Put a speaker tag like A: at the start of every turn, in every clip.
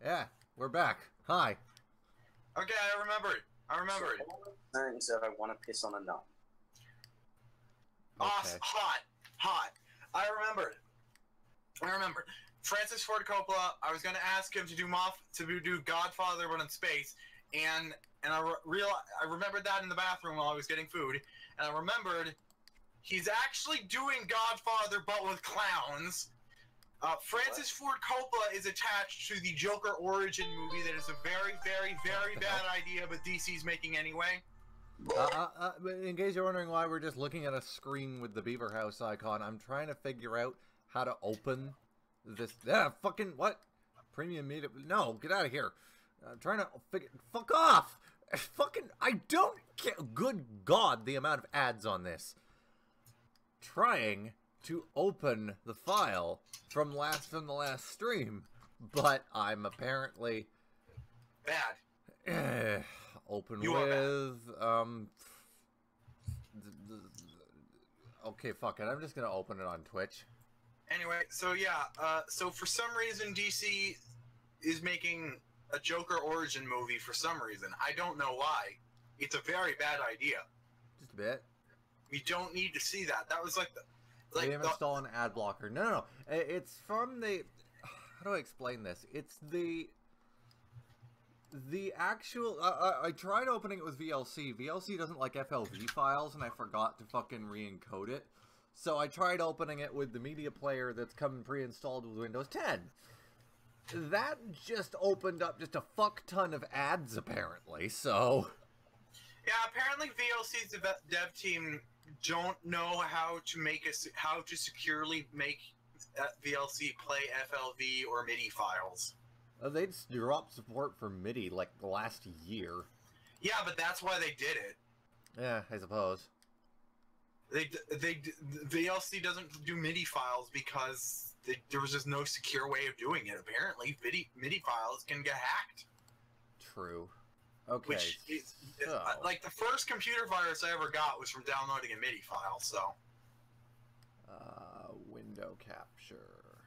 A: Yeah, we're back. Hi.
B: Okay, I remembered. I remembered.
C: Turns out I want to piss on a nut.
B: Awesome.
A: Okay.
B: Hot. I remembered. Francis Ford Coppola. I was going to ask him to do Godfather, but in space, and I remembered that in the bathroom while I was getting food, and I remembered he's actually doing Godfather, but with clowns. Francis Ford Coppola is attached to the Joker origin movie that is a very, very, very bad idea, but DC's making anyway.
A: In case you're wondering why we're just looking at a screen with the Beaver House icon, I'm trying to figure out how to open this. Fucking what? Premium media? No, get out of here. I'm trying to figure. Fuck off! Fucking, I don't care. Good God, the amount of ads on this. Trying to open the file from the last stream, but I'm apparently
B: bad.
A: Open
B: you
A: with okay, fuck it. I'm just gonna open it on Twitch.
B: Anyway, so yeah, so for some reason DC is making a Joker origin movie for some reason. I don't know why. It's a very bad idea.
A: Just a bit.
B: We don't need to see that. That was like the
A: they have installed an ad blocker. No. It's from the. How do I explain this? It's the actual. I tried opening it with VLC. VLC doesn't like FLV files, and I forgot to fucking re-encode it. So I tried opening it with the media player that's coming pre-installed with Windows 10. That just opened up just a fuck ton of ads, apparently. So.
B: Yeah, apparently VLC's dev team don't know how to securely make VLC play FLV or MIDI files.
A: They just dropped support for MIDI like the last year.
B: Yeah, but that's why they did it.
A: Yeah, I suppose.
B: VLC doesn't do MIDI files because there was just no secure way of doing it. Apparently, MIDI files can get hacked.
A: True. Okay.
B: Which is, like, the first computer virus I ever got was from downloading a MIDI file, so.
A: Window capture.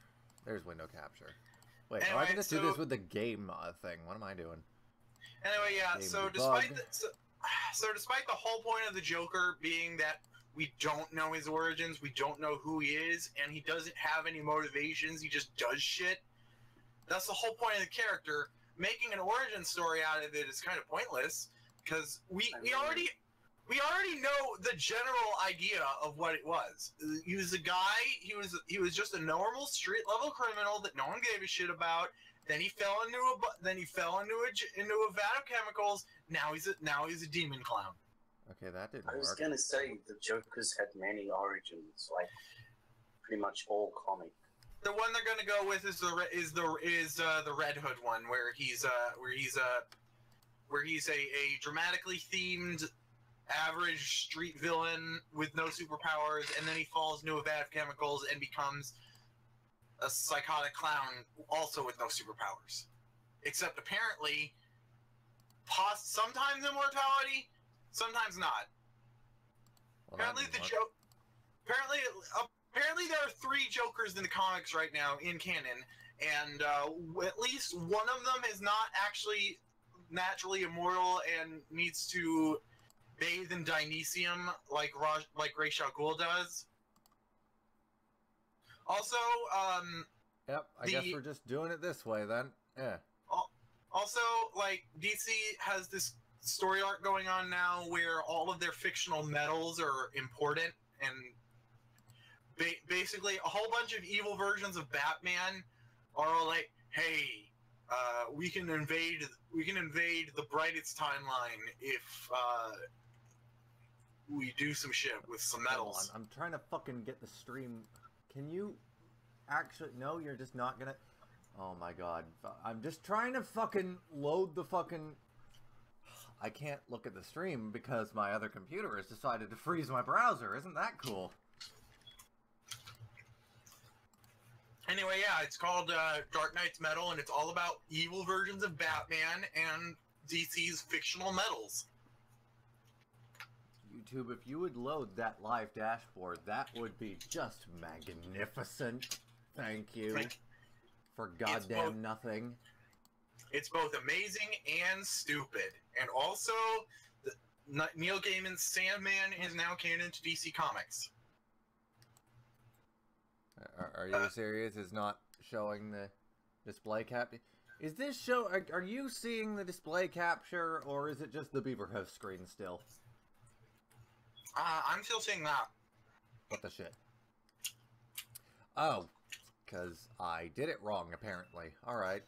A: There's window capture. Wait,
B: anyway,
A: I can just do this with the game thing. What am I doing?
B: Anyway, yeah,
A: Game
B: so despite the whole point of the Joker being that we don't know his origins, we don't know who he is, and he doesn't have any motivations, he just does shit. That's the whole point of the character. Making an origin story out of it is kind of pointless because we already know the general idea of what it was. He was a guy. He was just a normal street level criminal that no one gave a shit about. Then he fell into a vat of chemicals. Now he's a demon clown.
A: Okay, that didn't
C: work. I was
A: work.
C: gonna say the Joker's had many origins, like pretty much all comic.
B: The one they're gonna go with is the Red Hood one, where he's a dramatically themed average street villain with no superpowers, and then he falls into a vat of chemicals and becomes a psychotic clown, also with no superpowers. Except apparently, sometimes immortality, sometimes not.
A: Well,
B: Apparently there are 3 Jokers in the comics right now in canon, and at least one of them is not actually naturally immortal and needs to bathe in Dionysium like Ra's al Ghul does. Also,
A: yep, I guess we're just doing it this way then. Yeah.
B: Also, like, DC has this story arc going on now where all of their fictional metals are important, and basically a whole bunch of evil versions of Batman are all like, hey, we can invade the brightest timeline if we do some shit with some metals.
A: I'm trying to fucking get the stream. Can you actually? No, you're just not gonna. Oh my god, I'm just trying to fucking load the fucking. I can't look at the stream because my other computer has decided to freeze my browser. Isn't that cool?
B: Anyway, yeah, it's called Dark Knight's Metal, and it's all about evil versions of Batman and DC's fictional metals.
A: YouTube, if you would load that live dashboard, that would be just magnificent. Thank you. For goddamn nothing.
B: It's both amazing and stupid. And also, Neil Gaiman's Sandman is now canon to DC Comics.
A: Are you serious? It's not showing the display cap? Is this show... Are you seeing the display capture, or is it just the Beaverhouse screen still?
B: I'm still seeing that.
A: What the shit? Oh, because I did it wrong, apparently. Alright.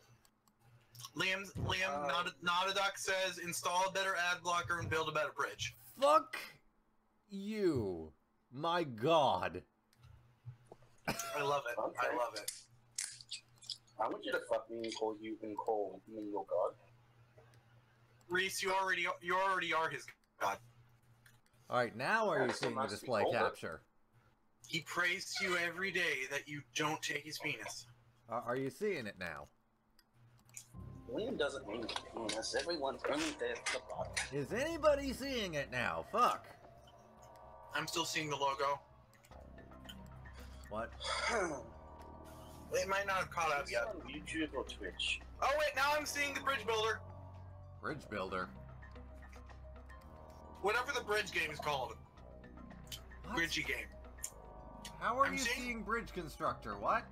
B: Liam, Not a Duck says, install a better ad blocker and build a better bridge.
A: Fuck you. My god.
B: I love it.
C: Okay.
B: I love it.
C: I want you to fuck me and call me your god.
B: Reese, you already are his god.
A: Alright, now are you
C: That's so
A: seeing the
C: nice to be
A: display
C: told it.
A: capture?
B: He prays to you every day that you don't take his penis.
A: Are you seeing it now?
C: Liam doesn't mean penis. Everyone's only there for the butt.
A: Is anybody seeing it now? Fuck.
B: I'm still seeing the logo.
A: What?
B: It might not have caught up
C: Is
B: yet.
C: it on YouTube or Twitch?
B: Oh wait, now I'm seeing the bridge builder.
A: Bridge builder.
B: Whatever the bridge game is called.
A: What?
B: Bridgey game.
A: How are
B: I'm
A: you
B: seeing-
A: seeing Bridge Constructor? What?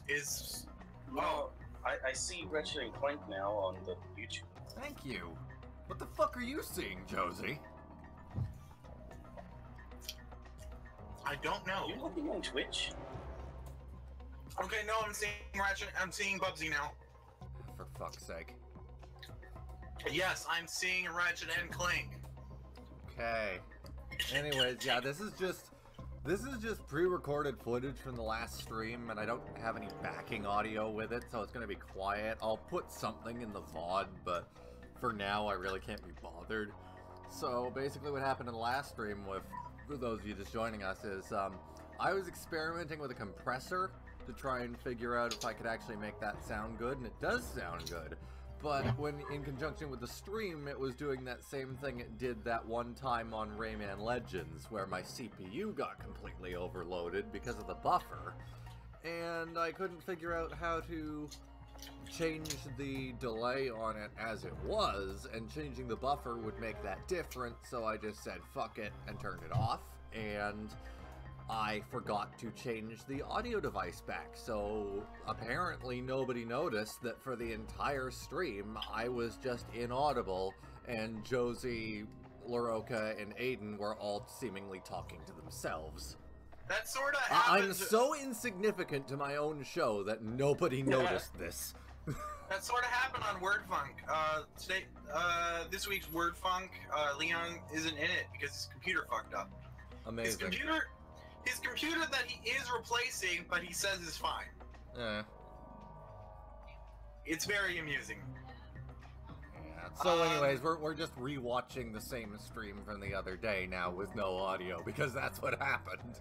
B: Is
C: No, I see Ratchet Clank now on the YouTube.
A: Thank you. What the fuck are you seeing, Josie?
B: I don't know.
C: Are you looking on Twitch?
B: Okay, no, I'm seeing Ratchet. I'm seeing Bubsy now.
A: For fuck's sake.
B: Yes, I'm seeing Ratchet and Clank.
A: Okay. Anyways, yeah, this is just pre-recorded footage from the last stream, and I don't have any backing audio with it, so it's gonna be quiet. I'll put something in the VOD, but for now, I really can't be bothered. So basically, what happened in the last stream, for those of you just joining us, is I was experimenting with a compressor to try and figure out if I could actually make that sound good, and it does sound good. But when in conjunction with the stream, it was doing that same thing it did that one time on Rayman Legends, where my CPU got completely overloaded because of the buffer, and I couldn't figure out how to change the delay on it as it was, and changing the buffer would make that different, so I just said fuck it and turned it off, and I forgot to change the audio device back, so apparently nobody noticed that for the entire stream I was just inaudible, and Josie, Laroka, and Aiden were all seemingly talking to themselves.
B: That sort of
A: I'm
B: happens.
A: so insignificant to my own show that nobody noticed this.
B: That sort of happened on WordFunk. This week's WordFunk, Leon isn't in it because his computer fucked up.
A: Amazing.
B: His computer that he is replacing, but he says is fine. It's very amusing.
A: Yeah. So anyways, we're just re-watching the same stream from the other day now with no audio, because that's what happened.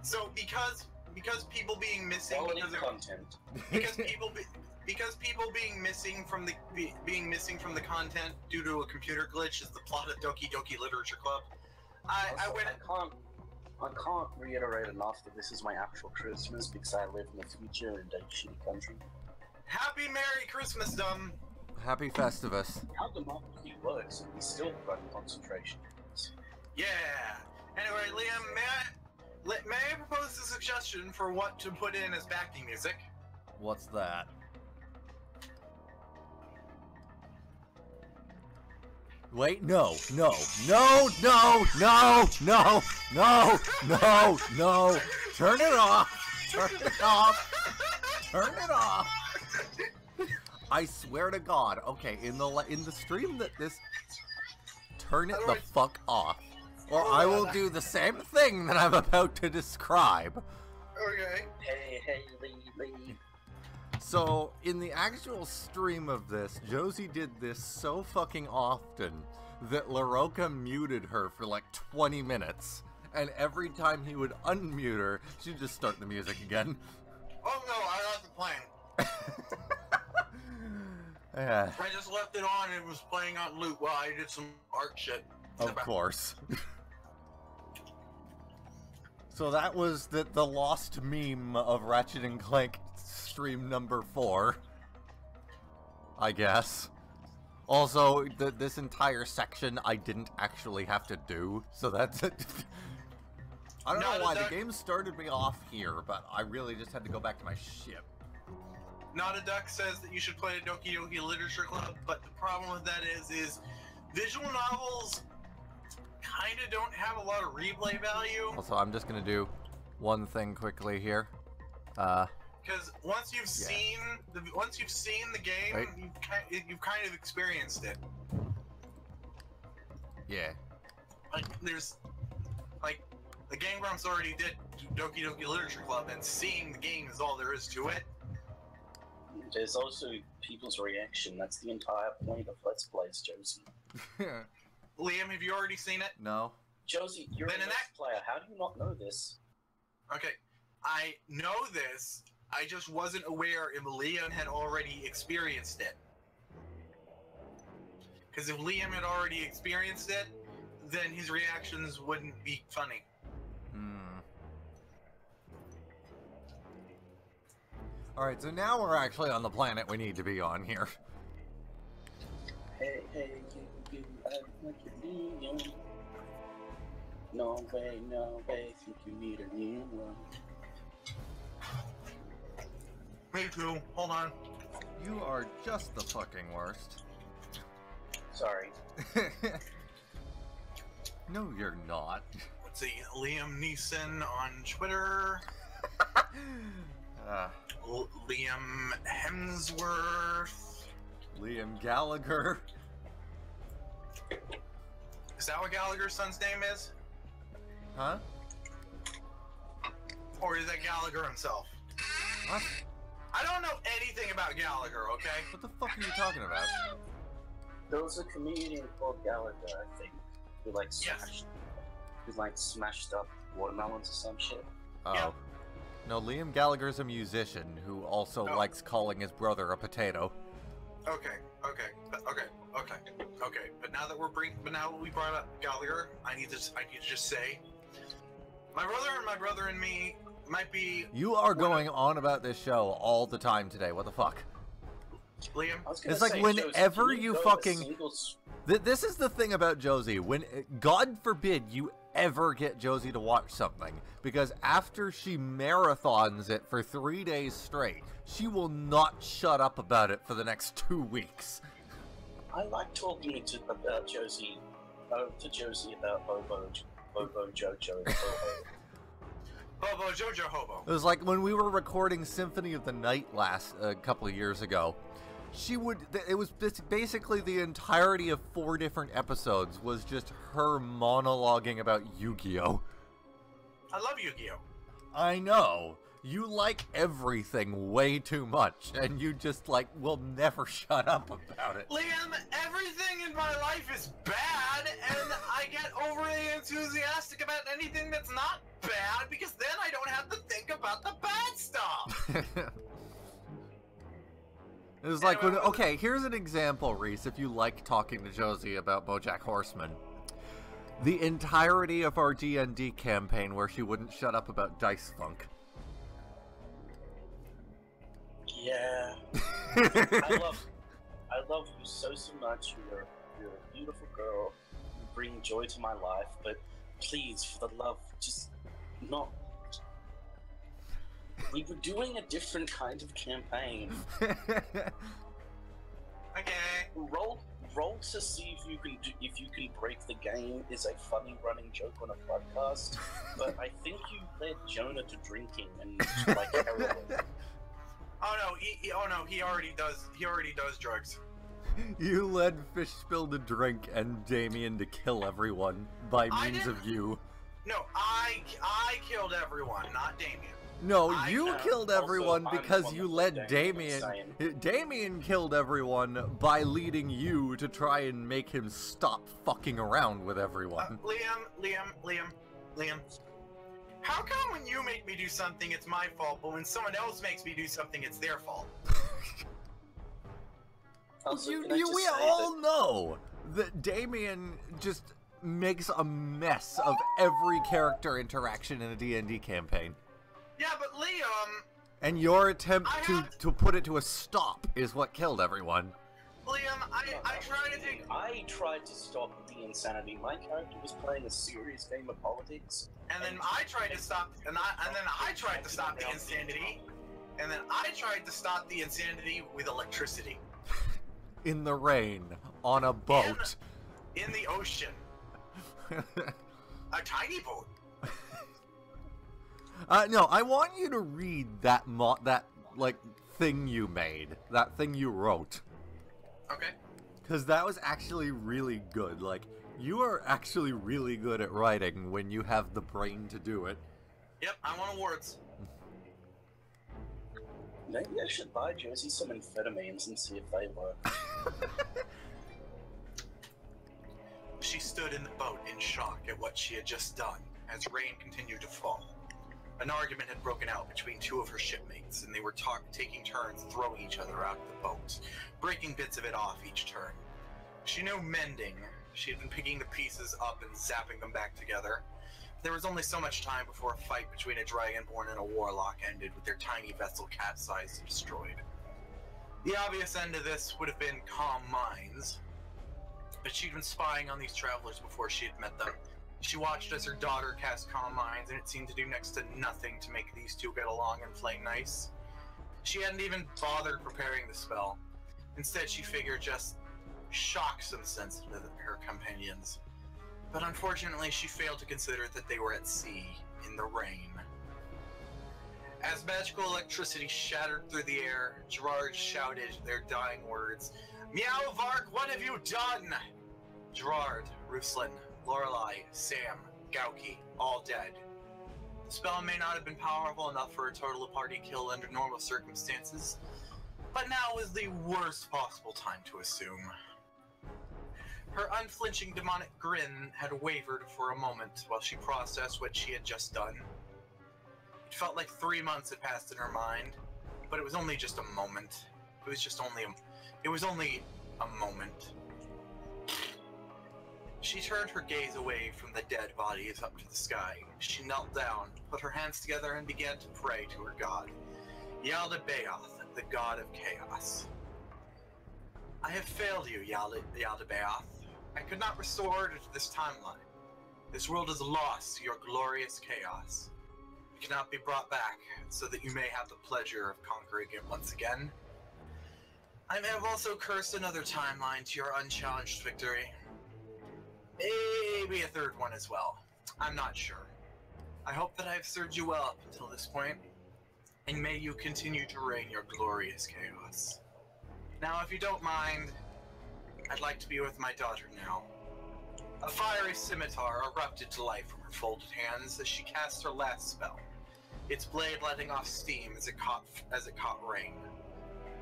B: So because people being missing
C: Quality
B: because of,
C: content.
B: because people being missing from the content due to a computer glitch is the plot of Doki Doki Literature Club.
C: I can't reiterate enough that this is my actual Christmas because I live in the future in a shitty country.
B: Happy Merry Christmas, dumb.
A: Happy Festivus.
C: How democracy works, and we still run concentration camps.
B: Yeah. Anyway, Liam, may I propose a suggestion for what to put in as backing music?
A: What's that? Wait, no. Turn it off. I swear to God. Okay, in the stream that this, turn it the fuck off, or I will do the same thing that I'm about to describe.
B: Okay.
C: Hey, Lee.
A: So, in the actual stream of this, Josie did this so fucking often that Laroka muted her for like 20 minutes. And every time he would unmute her, she'd just start the music again.
B: Oh no, I wasn't playing.
A: Yeah,
B: I just left it on and it was playing on loop while I did some art shit.
A: of course. So that was the lost meme of Ratchet and Clank stream number 4. I guess. Also, this entire section I didn't actually have to do, so that's it. I don't know why the game started me off here, but I really just had to go back to my ship.
B: Not a Duck says that you should play a Doki Doki Literature Club, but the problem with that is visual novels kind of don't have a lot of replay value.
A: Also, I'm just gonna do one thing quickly here.
B: Because once you've seen the game,
A: right.
B: you've kind of experienced it.
A: Yeah.
B: Like the Game Grumps already did Doki Doki Literature Club, and seeing the game is all there is to it.
C: There's also people's reaction. That's the entire point of Let's Plays, Josie.
B: Liam, have you already seen it?
A: No.
C: Josie, you're a Let's Player. How do you not know this?
B: Okay, I know this. I just wasn't aware if Liam had already experienced it. Because if Liam had already experienced it, then his reactions wouldn't be funny.
A: Alright, so now we're actually on the planet we need to be on here.
C: Hey, you act like you do. No way, think you need a new one.
B: Me too. Hold on.
A: You are just the fucking worst.
C: Sorry.
A: No, you're not.
B: Let's see. Liam Neeson on Twitter. Liam Hemsworth.
A: Liam Gallagher.
B: Is that what Gallagher's son's name is?
A: Huh?
B: Or is that Gallagher himself?
A: What?
B: I don't know anything about Gallagher, okay?
A: What the fuck are you talking about?
C: There was a comedian called Gallagher, I think, who smashed up watermelons or some shit.
A: Oh.
B: Yep.
A: No, Liam Gallagher's a musician who also likes calling his brother a potato.
B: Okay. But now that we brought up Gallagher, I need to just say, my brother and me might be.
A: You are going on about this show all the time today. What the fuck?
B: Liam,
A: it's like whenever you fucking. This is the thing about Josie. When God forbid you ever get Josie to watch something, because after she marathons it for 3 days straight, she will not shut up about it for the next 2 weeks.
C: I like talking to Josie about Bobo Jojo and Bobo.
B: Bobo Jojo Hobo.
A: It was like when we were recording Symphony of the Night a couple of years ago. It was basically the entirety of 4 different episodes was just her monologuing about Yu-Gi-Oh!
B: I love Yu-Gi-Oh!
A: I know. You like everything way too much, and you just, will never shut up about it.
B: Liam, everything in my life is bad, and I get overly enthusiastic about anything that's not bad, because then I don't have to think about the bad stuff!
A: It was like when, okay, here's an example, Reese, if you like talking to Josie about BoJack Horseman. The entirety of our D&D campaign where she wouldn't shut up about Dice Funk.
C: Yeah. I love you so much. You're a beautiful girl. You bring joy to my life, but please, for the love, just not. We were doing a different kind of campaign.
B: Okay.
C: Roll to see if you can break the game is a funny running joke on a podcast. But I think you led Jonah to drinking and heroin.
B: Oh no, he already does drugs.
A: You led Fishspill to drink and Damien to kill everyone by means of you.
B: No, I killed everyone, not Damien.
A: No, you killed everyone because you led Damien. Damien killed everyone by leading you to try and make him stop fucking around with everyone.
B: Liam. How come when you make me do something, it's my fault, but when someone else makes me do something, it's their fault?
C: Also,
A: we all know that Damien just makes a mess of every character interaction in a D&D campaign.
B: Yeah, but Liam...
A: And your attempt to put it to a stop is what killed everyone.
B: Liam, I tried to take...
C: I tried to stop the insanity. My character was playing a serious game of politics.
B: And then I tried to stop... And then I tried to stop the insanity. And then I tried to stop the insanity with electricity.
A: In the rain, on a boat.
B: In the ocean. A tiny boat.
A: No, I want you to read that thing you made, that thing you wrote.
B: Okay.
A: Because that was actually really good. Like, you are actually really good at writing when you have the brain to do it.
B: Yep, I want awards.
C: Maybe I should buy Josie some amphetamines and see if they work.
B: She stood in the boat in shock at what she had just done as rain continued to fall. An argument had broken out between two of her shipmates, and they were taking turns throwing each other out of the boat, breaking bits of it off each turn. She knew mending. She had been picking the pieces up and zapping them back together. There was only so much time before a fight between a dragonborn and a warlock ended with their tiny vessel capsized and destroyed. The obvious end of this would have been calm minds, but she'd been spying on these travelers before she had met them. She watched as her daughter cast calm minds, and it seemed to do next to nothing to make these two get along and play nice. She hadn't even bothered preparing the spell. Instead, she figured just shock some sensitive her companions. But unfortunately, she failed to consider that they were at sea, in the rain. As magical electricity shattered through the air, Gerard shouted their dying words. Meow Vark, what have you done? Gerard, Ruslan, Lorelei, Sam, Gauki, all dead. The spell may not have been powerful enough for a total party kill under normal circumstances, but now was the worst possible time to assume. Her unflinching demonic grin had wavered for a moment while she processed what she had just done. It felt like 3 months had passed in her mind, but it was only just a moment. It was only a moment. She turned her gaze away from the dead bodies up to the sky. She knelt down, put her hands together, and began to pray to her god, Yaldabaoth, the god of chaos. I have failed you, Yaldabaoth. I could not restore it to this timeline. This world is lost to your glorious chaos. It cannot be brought back, so that you may have the pleasure of conquering it once again. I may have also cursed another timeline to your unchallenged victory. Maybe a third one as well. I'm not sure. I hope that I have served you well up until this point, and may you continue to reign your glorious chaos. Now, if you don't mind, I'd like to be with my daughter now. A fiery scimitar erupted to life from her folded hands as she cast her last spell, its blade letting off steam as it caught rain.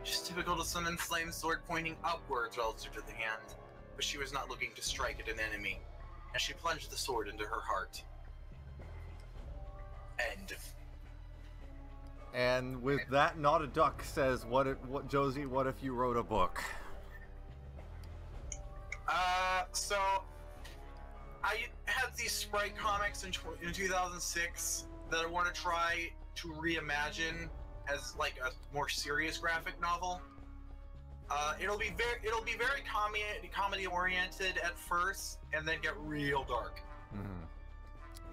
B: She's typical to summon flame sword pointing upwards relative to the hand, but she was not looking to strike at an enemy, and she plunged the sword into her heart. End.
A: And with that, Not a Duck says, Josie, what if you wrote a book?
B: So I had these Sprite comics in 2006 that I want to try to reimagine as like a more serious graphic novel. It'll be very comedy oriented at first, and then get real dark.
A: Mm-hmm.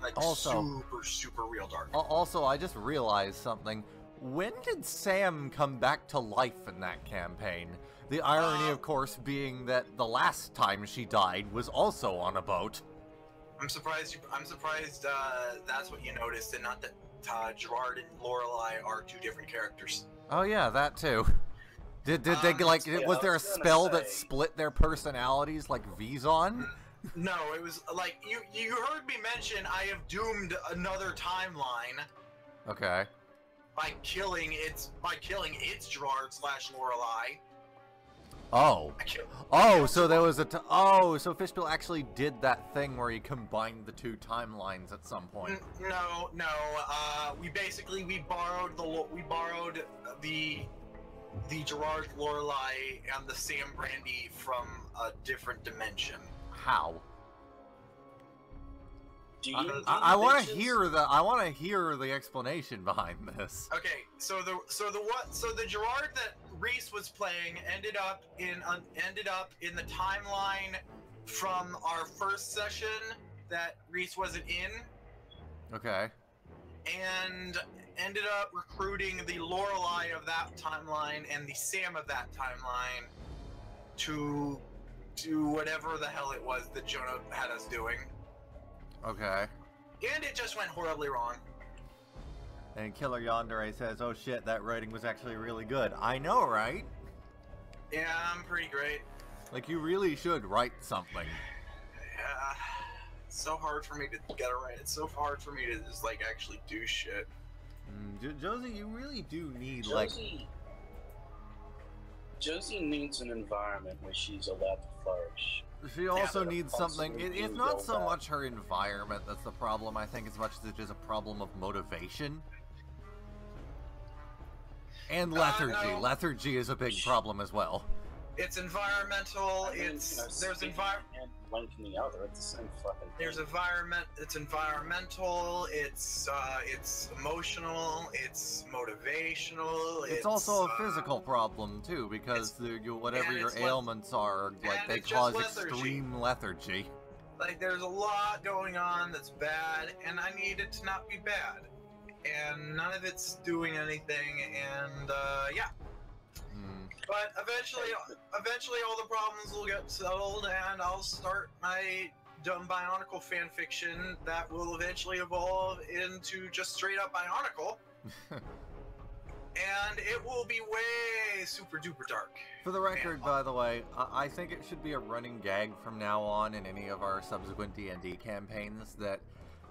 B: Like
A: also,
B: super real dark.
A: Also, I just realized something. When did Sam come back to life in that campaign? The irony, of course, being that the last time she died was also on a boat.
B: I'm surprised. That's what you noticed, and not that Gerard and Lorelei are two different characters.
A: Oh yeah, that too. Did they like? Was there a spell that split their personalities like Vizon?
B: No, it was like you heard me mention I have doomed another timeline.
A: Okay.
B: By killing its Gerard / Lorelei.
A: Oh. Oh, so there was so Fishbill actually did that thing where he combined the two timelines at some point.
B: No. We borrowed the Gerard Lorelei and the Sam Brandy from a different dimension.
A: How? I want to hear the explanation behind this.
B: Okay, so the Gerard that Reese was playing ended up in the timeline from our first session that Reese wasn't in.
A: Okay.
B: And ended up recruiting the Lorelei of that timeline and the Sam of that timeline to do whatever the hell it was that Jonah had us doing.
A: Okay.
B: And it just went horribly wrong.
A: And Killer Yandere says, "Oh shit, that writing was actually really good." I know, right?
B: Yeah, I'm pretty great.
A: Like, you really should write something.
B: Yeah. It's so hard for me to get it right. It's so hard for me to just, like, actually do shit.
A: Josie, you really do need,
C: Josie needs an environment where she's allowed to flourish.
A: She also needs something. It's not so much her environment that's the problem, I think, as much as it is a problem of motivation. And lethargy.
B: No.
A: Lethargy is a big problem as well.
B: It's environmental. There's environment.
C: And one from the other. It's the same fucking thing.
B: There's environment. It's environmental. It's emotional. It's motivational.
A: It's also a physical problem too, because whatever your ailments are, like, they cause extreme lethargy.
B: Like, there's a lot going on that's bad, and I need it to not be bad, and none of it's doing anything, and yeah. But eventually all the problems will get settled, and I'll start my dumb Bionicle fanfiction that will eventually evolve into just straight up Bionicle. And it will be way super duper dark.
A: For the record, by the way, I think it should be a running gag from now on in any of our subsequent D&D campaigns that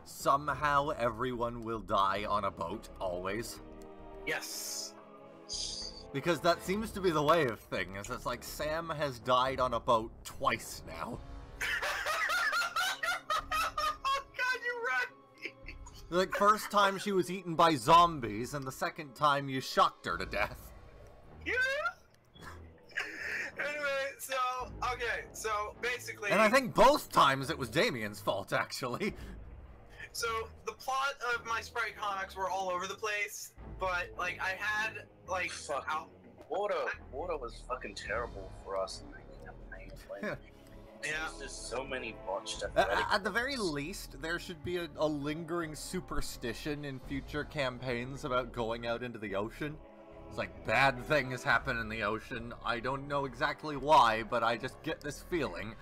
A: somehow everyone will die on a boat, always.
B: Yes.
A: Because that seems to be the way of things. It's like Sam has died on a boat twice now.
B: Oh god, you're right!
A: Like, first time she was eaten by zombies, and the second time you shocked her to death.
B: Yeah! Anyway, so basically...
A: And I think both times it was Damien's fault, actually.
B: So, the plot of my Sprite comics were all over the place, but, like, I had, like...
C: Water was fucking terrible for us in that campaign. Like,
B: yeah.
C: There's so many botched
A: At the very least, there should be a lingering superstition in future campaigns about going out into the ocean. It's like, bad things happen in the ocean. I don't know exactly why, but I just get this feeling.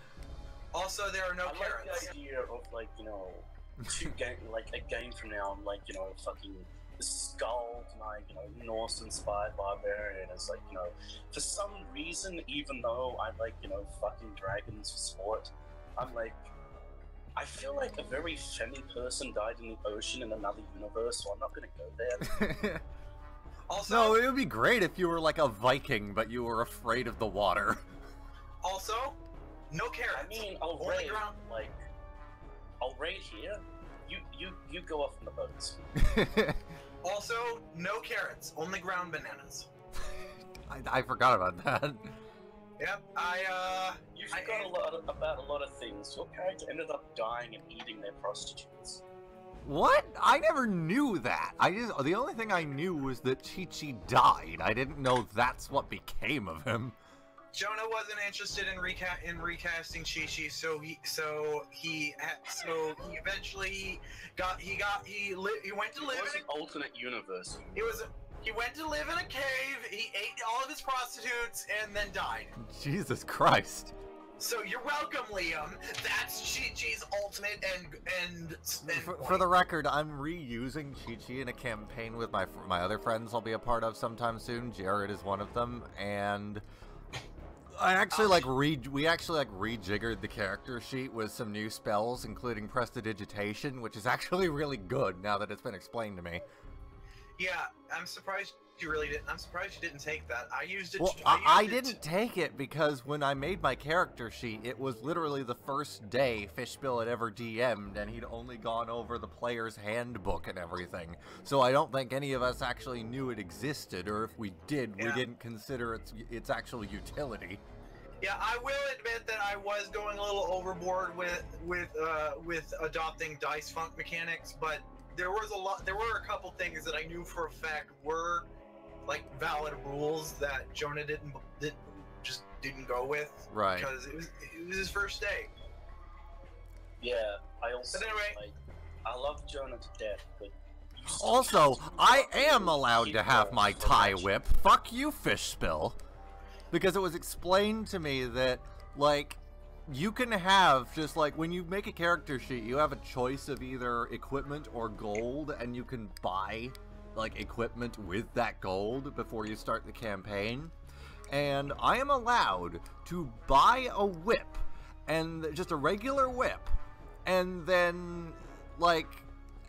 B: Also, there are no carrots.
C: I like the idea of, like, you know, a game from now, like, you know, fucking the Skald, like, you know, Norse-inspired barbarian is, like, you know, for some reason, even though I like, you know, fucking dragons for sport, I'm like, I feel like a very femi person died in the ocean in another universe, so I'm not gonna go there.
B: Also,
A: no, it would be great if you were like a Viking, but you were afraid of the water.
B: Also, no carrots.
C: I mean, I'll raid here. You go off on the boats.
B: Also, no carrots, only ground bananas.
A: I forgot about that.
B: Yep,
C: You forgot about a lot of things. Your character ended up dying and eating their prostitutes.
A: What? I never knew that. The only thing I knew was that Chi-Chi died. I didn't know that's what became of him.
B: Jonah wasn't interested in recasting Chi-Chi, so he eventually went to live in
C: an alternate universe.
B: He went to live in a cave. He ate all of his prostitutes and then died.
A: Jesus Christ.
B: So you're welcome, Liam. That's Chi-Chi's ultimate and
A: for the record, I'm reusing Chi-Chi in a campaign with my other friends I'll be a part of sometime soon. Jared is one of them, and I actually we actually rejiggered the character sheet with some new spells, including prestidigitation, which is actually really good now that it's been explained to me.
B: Yeah, I'm surprised you really didn't. I'm surprised you didn't take that. I used it.
A: Well, I didn't take it because when I made my character sheet, it was literally the first day Fishbill had ever DM'd, and he'd only gone over the player's handbook and everything. So I don't think any of us actually knew it existed, or if we did, we didn't consider its actual utility.
B: Yeah, I will admit that I was going a little overboard with adopting dice funk mechanics, but there were a couple things that I knew for a fact were like valid rules that Jonah just didn't go with,
A: Right.
B: Because it was his first day.
C: Yeah, I also
B: But anyway,
C: like, I love Jonah to death, but you still
A: Also,
C: have to
A: I
C: fucking
A: am allowed
C: keep
A: to have
C: her
A: my
C: for
A: tie
C: Ratchet.
A: whip. Fuck you, fish spill. Because it was explained to me that, like, you can have, just like, when you make a character sheet, you have a choice of either equipment or gold, and you can buy, like, equipment with that gold before you start the campaign. And I am allowed to buy a whip, and just a regular whip, and then, like,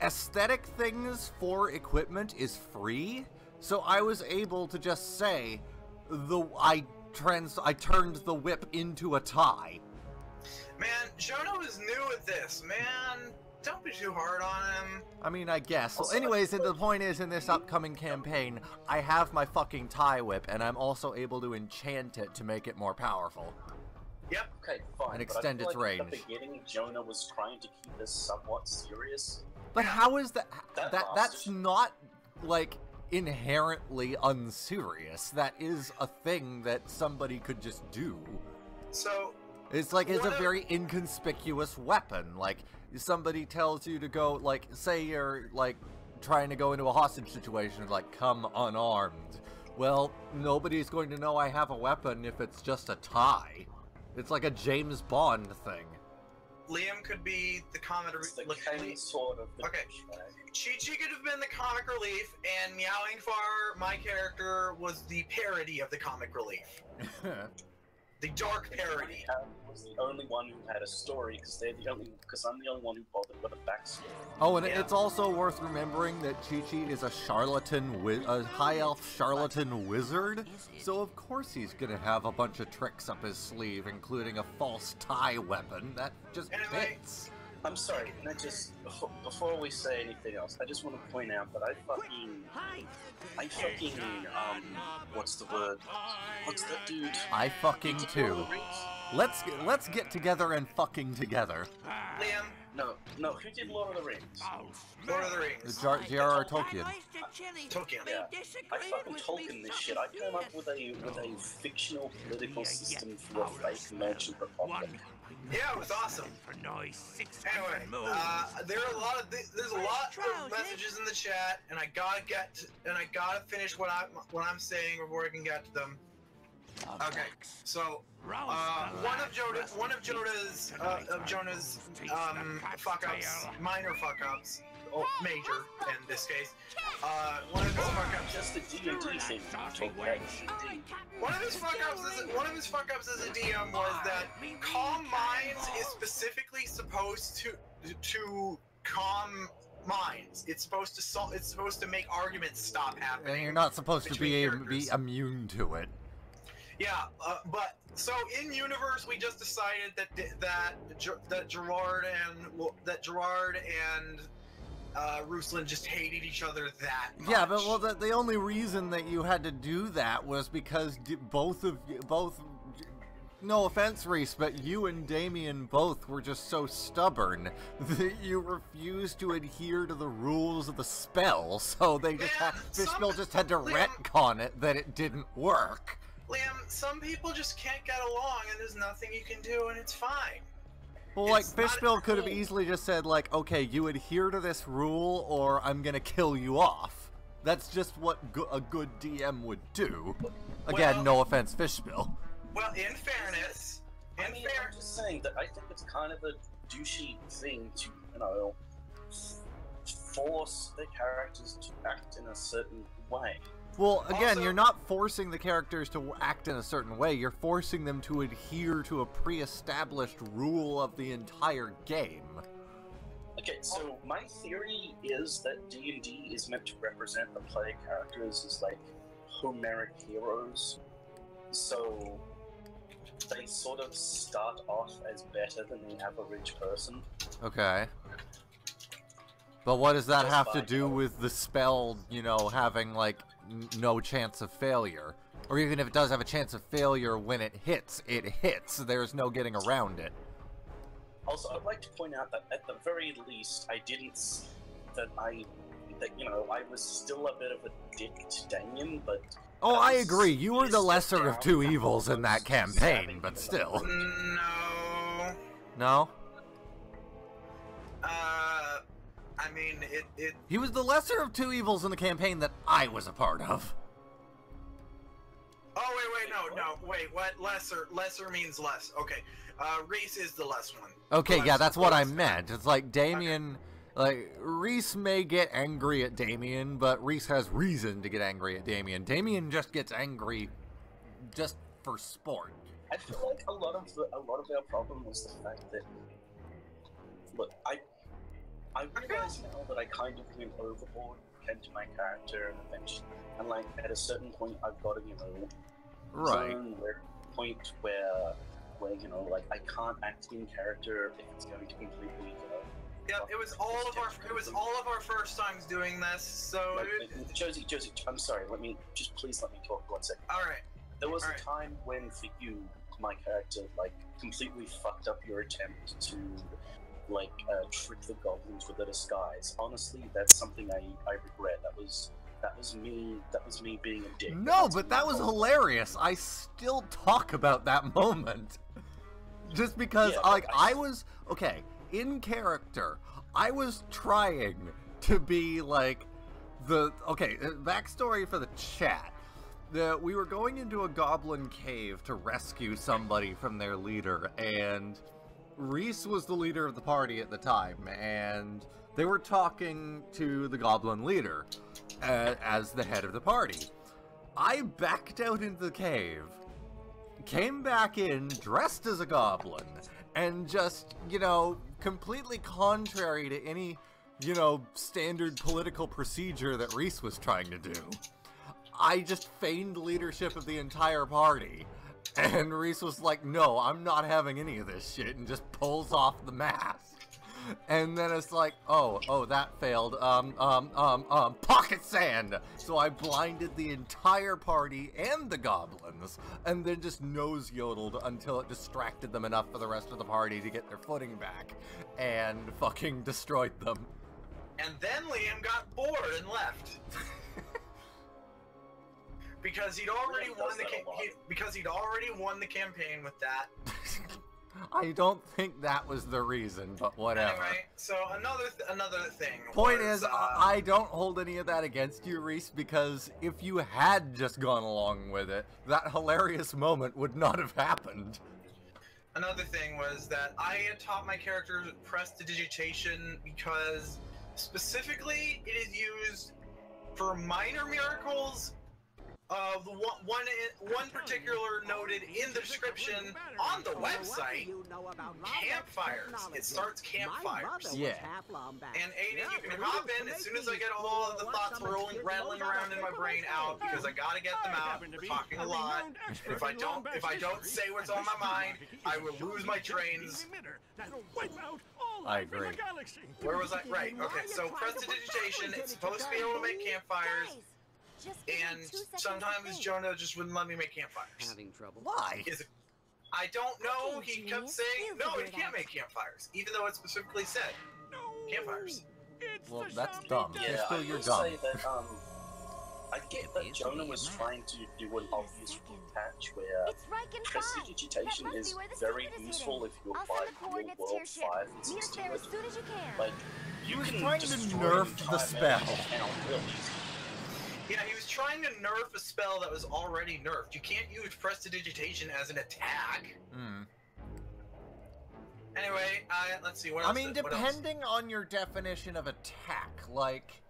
A: aesthetic things for equipment is free. So I was able to just say, I turned the whip into a tie.
B: man, Jonah was new at this. Man, don't be too hard on him.
A: I mean, I guess. Well,
C: Also,
A: anyways, the point is, in this upcoming campaign, I have my fucking tie whip, and I'm also able to enchant it to make it more powerful.
B: Yep.
C: Okay, fine.
A: And
C: but I
A: extend
C: feel
A: its
C: like At
A: range.
C: the beginning, Jonah was trying to keep this somewhat serious.
A: But how is that?
C: That
A: That's
C: lasted.
A: not, like, inherently unserious. That is a thing that somebody could just do.
B: So,
A: It's like, it's a
B: What a-
A: very inconspicuous weapon. Like, somebody tells you to go, like, say you're, like, trying to go into a hostage situation, like, come unarmed. Well, nobody's going to know I have a weapon if it's just a tie. It's like a James Bond thing.
B: Liam could be the comic
C: It's the
B: relief.
C: Kane sword of the
B: Okay.
C: douchebag.
B: Chi-Chi could have been the comic relief, and Meowing Far, my character, was the parody of the comic relief. The dark parody.
C: Was the only one who had a story because I'm the only one who bothered with a backstory.
A: Oh, and
B: Yeah.
A: it's also worth remembering that Chi-Chi is a charlatan, a high elf charlatan wizard, so of course he's gonna have a bunch of tricks up his sleeve, including a false tie weapon. That just
B: Anyway.
A: fits.
C: I'm sorry, can I just before we say anything else, I just want to point out that I fucking what's the word? What's that dude?
A: I fucking
C: Lord
A: too.
C: of the Rings?
A: Let's get together and fucking together.
B: Liam,
C: No, who did Lord of the Rings?
B: Lord of the Rings.
A: J.R.R. Tolkien.
B: Tolkien.
C: Yeah, I fucking Tolkien this shit. I came up with a fictional political system for a fake merchant republic.
B: Yeah, it was awesome. Anyway, there's a lot of messages in the chat, and I gotta finish what I'm saying before I can get to them. Okay, so one of Jonah's fuck ups, minor fuck ups, or major in this case. One of his fuck ups.
C: Just the D&D thing. Talk about D&D.
B: One of his fuck ups as a DM was that calm minds is specifically supposed to calm minds. It's supposed to make arguments stop happening.
A: And you're not supposed to be
B: between characters.
A: immune to it.
B: Yeah, but so in universe we just decided that Gerard and Ruslan just hated each other that much.
A: Yeah, but well, the only reason that you had to do that was because both. No offense, Reese, but you and Damien both were just so stubborn that you refused to adhere to the rules of the spell. So they just Fishbill just had to retcon it that it didn't work.
B: Liam, some people just can't get along, and there's nothing you can do, and it's fine.
A: Well, like,
B: It's not
A: Fishbill could have
B: cool.
A: easily just said, like, okay, you adhere to this rule, or I'm gonna kill you off. That's just what a good DM would do. Again,
B: Well-
A: no offense, Fishbill.
B: Well, in fairness,
C: I'm just saying that I think it's kind of a douchey thing to, force the characters to act in a certain way.
A: Well, again,
B: Also-
A: you're not forcing the characters to act in a certain way, you're forcing them to adhere to a pre-established rule of the entire game.
C: Okay, so my theory is that D&D is meant to represent the player characters as, like, Homeric heroes. So they sort of start off as better than the average person.
A: Okay. But what does that
C: Just
A: have to
C: by,
A: do with the spell, having, like, no chance of failure? Or even if it does have a chance of failure when it hits, there's no getting around it.
C: Also, I'd like to point out that at the very least, I didn't... that you know, I was still a bit of a dick to Damien, but...
A: Oh, I agree. You were the lesser of two evils in that campaign, but still.
B: No.
A: No?
B: I mean, it...
A: He was the lesser of two evils in the campaign that I was a part of.
B: Oh, wait, what? Lesser means less. Okay. Reese is the less one.
A: Okay, yeah, that's what I meant. It's like Damien... Like, Reese may get angry at Damien, but Reese has reason to get angry at Damien. Damien just gets angry just for sport.
C: I feel like a lot of our problem was the fact that... Look, I realize now that I kind of went overboard into my character and eventually... And, like, at a certain point, I've got to, you know...
A: Right.
C: Point where, you know, like, I can't act in character if it's going to completely, you know...
B: Yeah, it was all of our first times doing this. So
C: Josie, I'm sorry. Please let me talk 1 second.
B: All right.
C: There was a time when, for you, my character like completely fucked up your attempt to like trick the goblins with a disguise. Honestly, that's something I regret. That was me being a dick.
A: No, but that was hilarious. I still talk about that moment. Just because, I was okay. In character, I was trying to be like backstory for the chat. We were going into a goblin cave to rescue somebody from their leader, and Reese was the leader of the party at the time, and they were talking to the goblin leader as the head of the party. I backed out into the cave, came back in dressed as a goblin, and just, you know, completely contrary to any, you know, standard political procedure that Reese was trying to do, I just feigned leadership of the entire party. And Reese was like, no, I'm not having any of this shit, and just pulls off the mask. And then it's like, oh, that failed. Pocket sand! So I blinded the entire party and the goblins, and then just nose yodeled until it distracted them enough for the rest of the party to get their footing back, and fucking destroyed them.
B: And then Liam got bored and left. Because he'd already won the campaign with that.
A: I don't think that was the reason, but whatever.
B: Anyway, so another thing.
A: Point is, I don't hold any of that against you, Reese, because if you had just gone along with it, that hilarious moment would not have happened.
B: Another thing was that I had taught my character prestidigitation because specifically it is used for minor miracles. One particular noted in the description on the website, campfires. It starts campfires.
A: Yeah.
B: And Aiden, you can hop in as soon as I get all of the thoughts rattling around in my brain out, because I gotta get them out. We're talking a lot. And if I don't say what's on my mind, I will lose my trains.
A: I agree.
B: Where was I? Right. Okay. So prestidigitation. It's supposed to be able to make campfires. And sometimes Jonah just wouldn't let me make campfires.
D: Having trouble.
A: Why?
B: I don't know. He kept saying, no, you can't make campfires, even though it specifically said campfires.
A: Well, that's dumb.
C: Yeah,
A: Still,
C: I
A: you're
C: will
A: dumb.
C: say that, I get that Jonah was trying to do an obvious patch where prestidigitation is very useful if you apply Real World 5 and 6 to it. Like, you
A: was
C: can
A: trying to
C: destroy
A: nerf the
C: entire
A: spell.
C: magic account real easy.
B: Yeah, he was trying to nerf a spell that was already nerfed. You can't use prestidigitation as an attack. Anyway, let's see, what else?
A: I mean, depending on your definition of attack, like,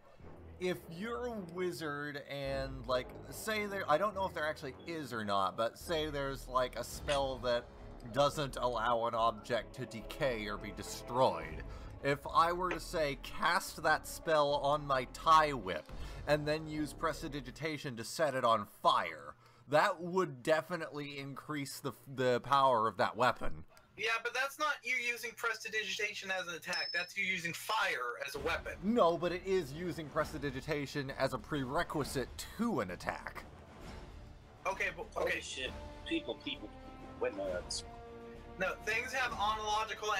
A: if you're a wizard and, like, say there, I don't know if there actually is or not, but say there's, like, a spell that doesn't allow an object to decay or be destroyed. If I were to say, cast that spell on my tie whip, and then use prestidigitation to set it on fire, that would definitely increase the power of that weapon.
B: Yeah, but that's not you using prestidigitation as an attack. That's you using fire as a weapon.
A: No, but it is using prestidigitation as a prerequisite to an attack.
B: Okay, but
C: Holy
B: okay.
C: shit. People. We're nerds.
B: No, things have ontological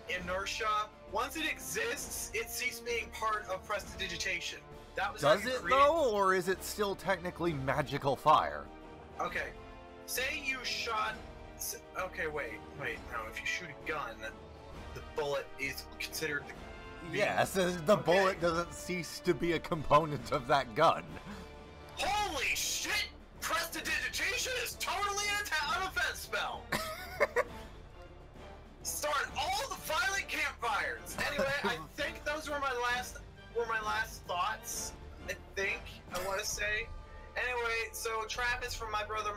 B: inertia. Once it exists, it ceases being part of prestidigitation. That was
A: Does it though, or is it still technically magical fire?
B: Okay. Say you shot. Okay, wait. No, if you shoot a gun, the bullet is considered the.
A: Yes, the bullet doesn't cease to be a component of that gun.
B: Holy shit! Prestidigitation is totally an offense spell. Start all the violent campfires. Anyway, I think those were my last thoughts. I think I want to say. Anyway, so Travis from my brother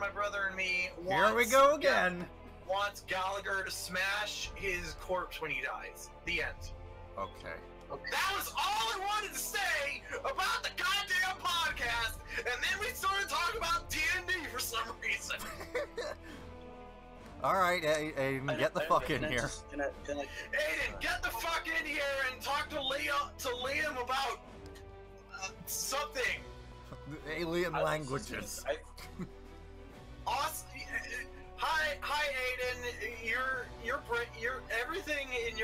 B: and me.
A: Here we go again.
B: Wants Gallagher to smash his corpse when he dies. The end.
A: Okay.
B: That was all I wanted to say about the goddamn podcast, and then we started talking about D&D for some reason.
A: All right, Aiden, get the fuck in here.
B: Aiden, get the fuck in here and talk to Liam about something.
A: Alien languages.
B: Awesome. Hi, Aiden. You're everything in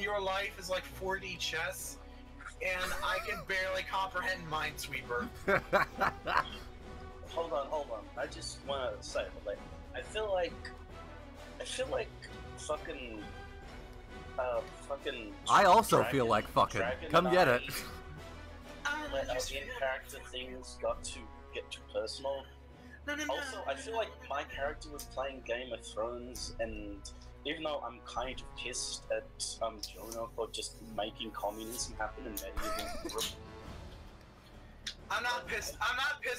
B: your life is like 4D chess, and I can barely comprehend Minesweeper.
C: Hold on. I just want to say, like, I feel like fucking.
A: I also feel like fucking. Come get it.
C: Let our in-character things got to get too personal.
B: No.
C: Also, I feel like my character was playing Game of Thrones, and even though I'm kind of pissed at Jonah for just making communism happen and medieval.
B: I'm not pissed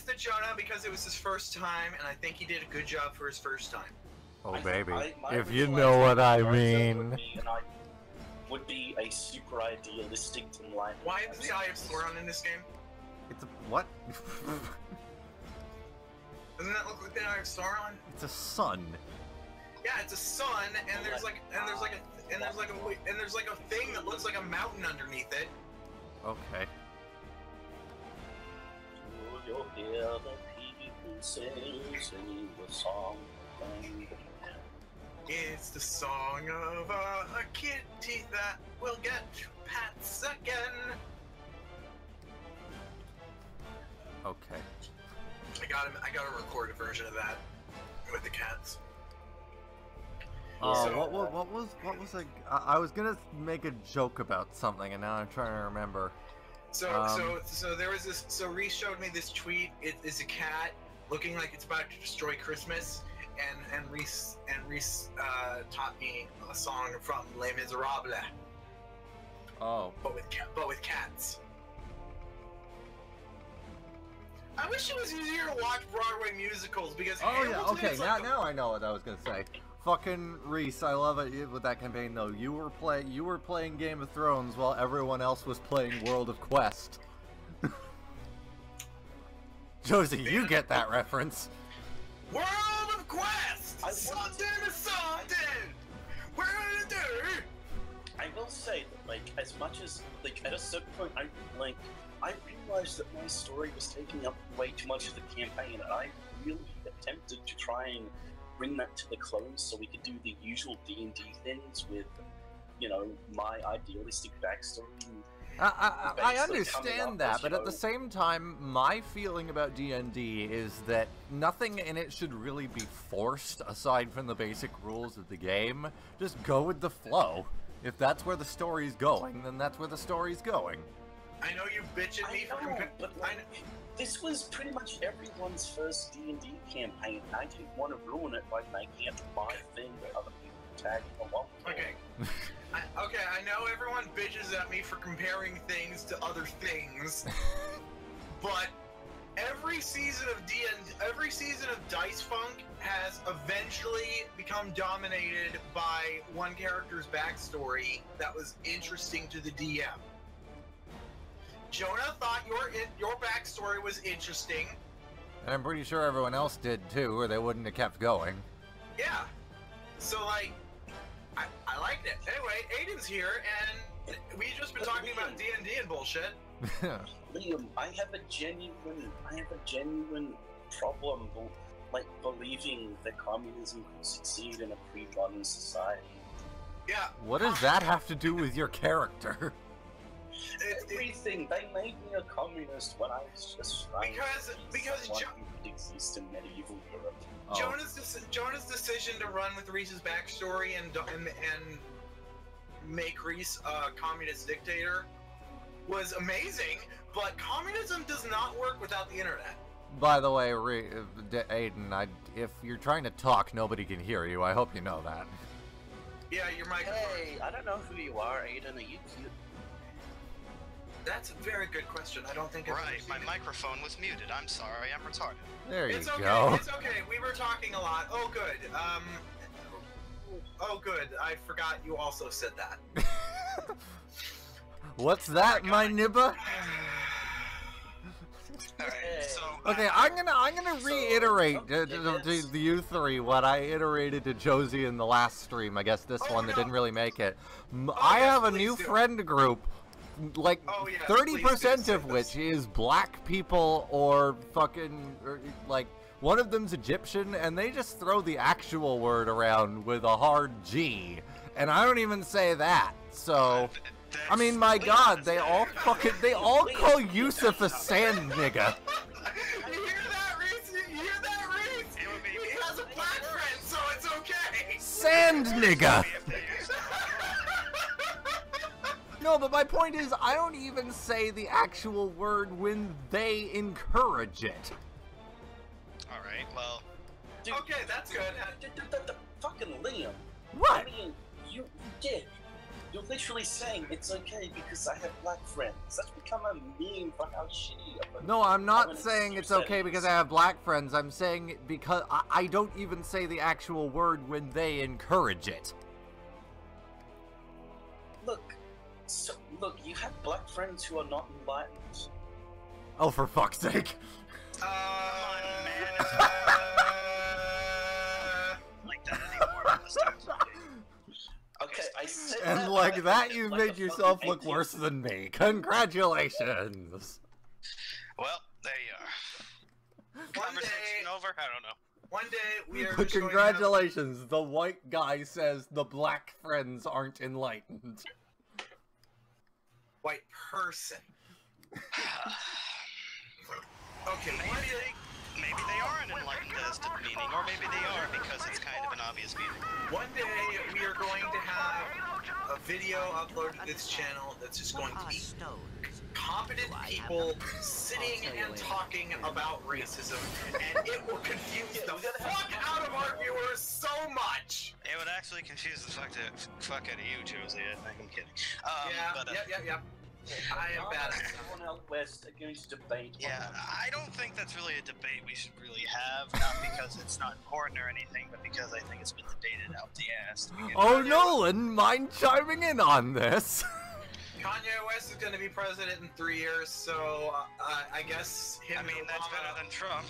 B: at Jonah because it was his first time, and I think he did a good job for his first time.
A: Oh baby,
C: my
A: if you
C: original
A: know what I
C: character
A: mean.
C: would be a super idealistic and like.
B: Why is the Eye of Sauron in this game?
A: It's a what?
B: Doesn't that look like the Eye of Sauron?
A: It's a sun.
B: Yeah, it's a sun, and there's like a thing that looks like a mountain underneath it.
A: Okay.
C: You'll hear the people sing the song.
B: It's the song of a kitty that will get pats again.
A: Okay.
B: I got a recorded version of that with the cats.
A: Oh,
B: So-
A: what was I was gonna make a joke about something, and now I'm trying to remember.
B: So there was this. So Reese showed me this tweet. It is a cat looking like it's about to destroy Christmas, and Reese taught me a song from Les Miserables,
A: Oh.
B: but with cats. I wish it was easier to watch Broadway musicals because.
A: Oh yeah.
B: Hamilton
A: Okay.
B: is like
A: Now I know what I was gonna say. Fucking Reese, I love it with that campaign though. You were playing Game of Thrones while everyone else was playing World of Quest. Josie, you get that reference.
B: World of Quest. Something is something. We're gonna do.
C: I will say that, like, as much as, like, at a certain point, I realized that my story was taking up way too much of the campaign, and I really attempted to try and bring that to the close so we could do the usual D&D things with, you know, my idealistic backstory.
A: I understand that, but at the same time, my feeling about D&D is that nothing in it should really be forced aside from the basic rules of the game. Just go with the flow. If that's where the story's going, then that's where the story's going.
B: I know you bitch at me
C: but this was pretty much everyone's first D&D campaign. I didn't want to ruin it by making it my thing that other people tag along with.
B: Okay. I know everyone bitches at me for comparing things to other things, but every season of Dice Funk has eventually become dominated by one character's backstory that was interesting to the DM. Jonah thought your backstory was interesting.
A: And I'm pretty sure everyone else did too, or they wouldn't have kept going.
B: Yeah. So, like, I liked it. Anyway, Aiden's here, and we've just been talking about D&D and bullshit.
C: Liam, I have a genuine problem, like, believing that communism could succeed in a pre-modern society.
B: Yeah.
A: What does that have to do with your character?
C: Everything. They made me a communist when I was just trying
B: because
C: someone who could exist in medieval Europe.
A: Oh.
B: Jonah's decision to run with Reese's backstory and make Reese a communist dictator was amazing, but communism does not work without the internet.
A: By the way, Aiden, if you're trying to talk, nobody can hear you. I hope you know that.
B: Yeah, your microphone.
C: Hey, I don't know who you are, Aiden. Are you cute?
B: That's a very good question. I don't think.
D: Right, my microphone was muted. I'm sorry, I'm retarded.
A: There you
B: It's okay.
A: go.
B: It's okay. We were talking a lot. Oh, good. Oh, good. I forgot you also said that.
A: What's that, my nibba?
D: Alright, so...
A: Okay, I'm gonna reiterate to you three what I iterated to Josie in the last stream. I guess this one that didn't really make it. I have a new friend group, like 30% of which is black people or fucking like one of them's Egyptian, and they just throw the actual word around with a hard G, and I don't even say that. So. I mean, my God, they all call Yusuf a sand nigga.
B: You hear that, Reese? You hear that, Reese? He has a black friend, so it's okay.
A: Sand nigga. No, but my point is, I don't even say the actual word when they encourage it.
D: Alright, well...
C: Dude,
B: okay, that's good.
C: Fucking Liam.
A: What?
C: I mean, you did. You're literally saying it's okay because I have black friends. That's become a meme for how shitty.
A: No, I'm not saying it's okay because I have black friends. I'm saying it because I don't even say the actual word when they encourage it.
C: Look, you have black friends who are not enlightened.
A: Oh, for fuck's sake.
D: Come on, man. Like that anymore.
C: Okay, I said
A: And
C: that,
A: like that,
C: it's
A: you've
C: like
A: made
C: a
A: yourself
C: fucking
A: look
C: atheist.
A: worse than me. Congratulations.
D: Well, there you are.
B: One
D: Conversation
B: day,
D: over? I don't know.
B: one day we are
A: But
B: just going to
A: congratulations, the white guy says the black friends aren't enlightened.
B: have white person. Okay, one day,
D: Maybe they aren't enlightened as to the meaning, or maybe they are because it's kind of an obvious meaning.
B: one day we are going to have a video uploaded to this channel that's just going to be competent people sitting and talking about racism, and it will confuse the fuck out of our viewers so much.
D: It would actually confuse the fuck out of you, Josie. I think I'm kidding.
B: Yep. I am bad at stuff.
C: Someone out west are going to debate.
D: Yeah, I don't think that's really a debate we should really have, not because it's not important or anything, but because I think it's been debated out the ass.
A: Oh, Nolan, mind chiming in on this?
B: Kanye West is going to be president in 3 years, so I guess him.
D: I mean,
B: and
D: that's
B: Obama,
D: better than Trump.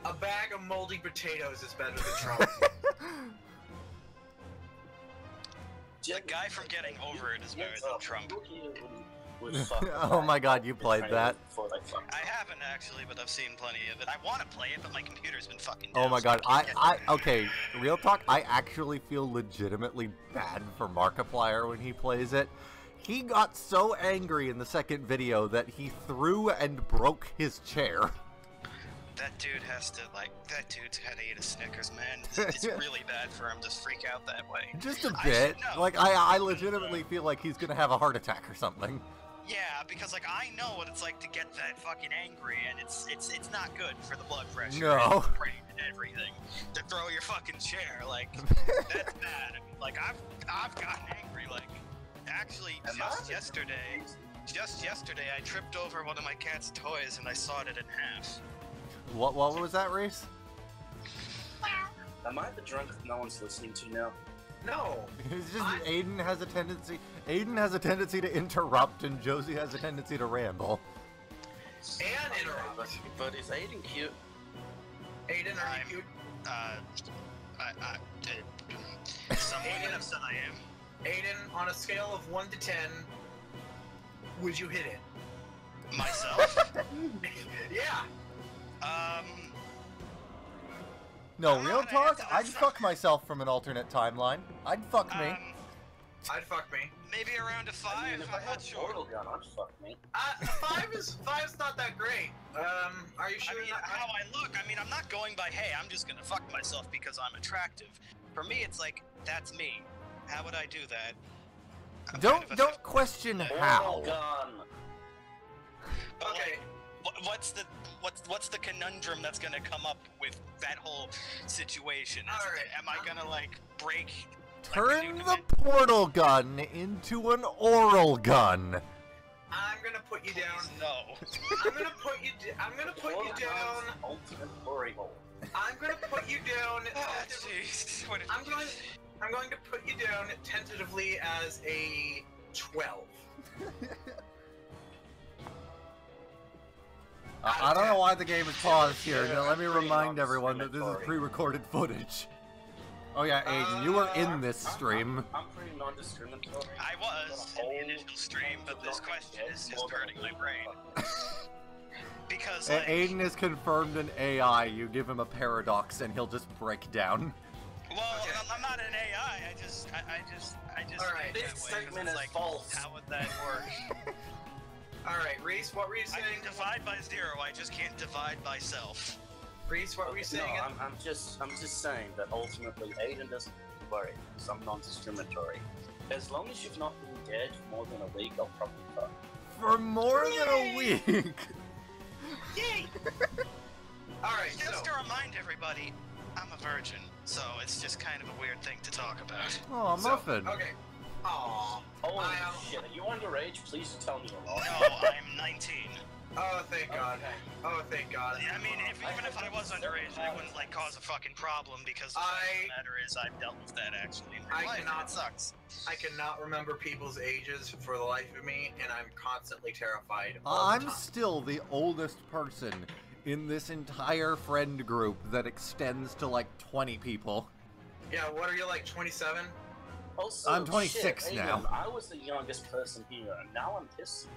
B: a bag of moldy potatoes is better than Trump.
D: The guy from Getting Over It is better than Trump.
A: Oh my God, you played that.
D: I haven't actually, but I've seen plenty of it. I want to play it, but my computer's been fucking down.
A: Oh my
D: so
A: God,
D: can't get
A: okay, real talk, I actually feel legitimately bad for Markiplier when he plays it. He got so angry in the second video that he threw and broke his chair.
D: That dude has to, that dude's gotta eat a Snickers, man. It's really bad for him to freak out that way.
A: Just a
D: I
A: bit.
D: should know.
A: Like, I legitimately feel like he's gonna have a heart attack or something.
D: Yeah, because, I know what it's like to get that fucking angry, and it's not good for the blood pressure
A: No.
D: and the brain and everything. To throw your fucking chair, that's bad. I mean, I've gotten angry, actually, just yesterday, I tripped over one of my cat's toys, and I sawed it in half.
A: What was that, Reese?
C: Am I the drunk that no one's listening to now?
B: No.
A: It's just Aiden has a tendency to interrupt, and Josie has a tendency to ramble.
B: And interrupt.
C: But is Aiden cute?
B: Aiden, are you cute?
D: Someone have said I am.
B: Aiden, on a scale of 1 to 10, Would you hit it?
D: Myself?
B: Yeah.
A: No,
D: I'm
A: real
D: not gonna
A: talk,
D: answer
A: I'd
D: this.
A: fuck myself from an alternate timeline. I'd fuck me.
B: I'd fuck me.
D: Maybe around a 5,
C: I mean, if I
D: I'm
C: had
D: not
C: a
D: sure.
C: portal gun, I'd fuck me.
B: Five's not that great. Are you
D: I
B: sure?
D: mean, how I look, I mean, I'm not going by, hey, I'm just gonna fuck myself because I'm attractive. For me, it's like, that's me. How would I do that? I'm kind of a-
A: Don't question how.
C: Portal gun.
D: But,
B: Okay.
D: like, what's the conundrum that's gonna come up with that whole situation? Is
B: Alright.
D: am I gonna like break?
A: Turn the portal gun into an oral gun.
B: I'm gonna put you down.
D: No.
B: I'm gonna put you. I'm gonna put you down.
C: Ultimate glory hole.
B: I'm gonna put you down.
D: Oh, jeez. What did
B: I'm going to put you down tentatively as a 12.
A: I don't know why the game is paused here. Now, let me remind everyone that this is pre-recorded footage. Oh yeah, Aiden, you were in this stream.
C: I'm pretty non-discriminatory.
D: I was in the initial stream, but this question is just hurting my brain. Because like,
A: Aiden is confirmed an AI. You give him a paradox and he'll just break down.
D: well,
B: Okay.
D: I'm not an AI. I just
B: Alright,
D: think
C: this
D: that way, 'cause
C: segment
D: it's
C: is
D: like,
C: false.
D: how would that work?
B: Alright, Reese, what were you
D: I
B: saying?
D: can divide by 0. I just can't divide by self.
B: Reese, what were you saying?
C: No, I'm just saying that ultimately Aiden doesn't worry because I'm non-discriminatory. As long as you've not been dead for more than a week, I'll probably fuck.
A: For more than a
B: Yay!
A: week.
D: Yay!
B: Alright,
D: Just
B: so.
D: to remind everybody, I'm a virgin, so it's just kind of a weird thing to talk about.
A: Oh, Muffin.
B: Okay. Aww.
C: Holy
B: I am-
C: shit, are you underage? Please tell me a lot.
D: No, I'm 19.
B: Oh, thank God.
C: Okay.
B: Oh, thank God.
D: I mean, even if I was underage, it wouldn't like cause a fucking problem because the fact of the matter is I've dealt with that actually in
B: I
D: real life, and
B: cannot-
D: it sucks.
B: I cannot remember people's ages for the life of me, and I'm constantly terrified. all the
A: I'm
B: time.
A: still the oldest person in this entire friend group that extends to like 20 people.
B: Yeah, what are you, like, 27?
C: Also,
A: I'm 26
C: shit,
A: now.
C: Aiden, I was the youngest person here, and now I'm pissed.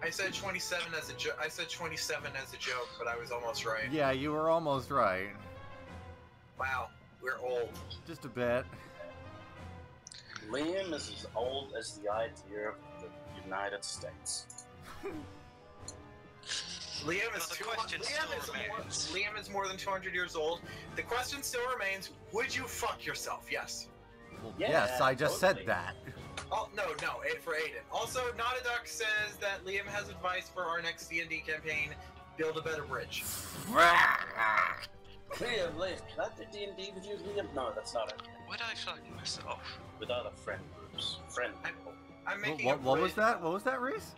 B: I said 27 as a joke. I said 27 as a joke, but I was almost right.
A: Yeah, you were almost right.
B: Wow, we're old.
A: Just a bit.
C: Liam is as old as the idea of the United States.
B: Liam is
D: Well, the
B: 200.
D: question still remains.
B: Liam is more than 200 years old. The question still remains: would you fuck yourself? Yes.
A: Well,
C: Yeah,
A: yes, I just
C: totally.
A: said that.
B: Oh no, for Aiden. Also, Not a Duck says that Liam has advice for our next D&D campaign: build a better bridge.
C: Liam, can I do D&D with you, Liam? No, that's not okay.
D: Would I fuck myself?
C: With other friend groups. Friend people.
B: I'm making
A: What was
B: bridge.
A: that? What was that, Reese?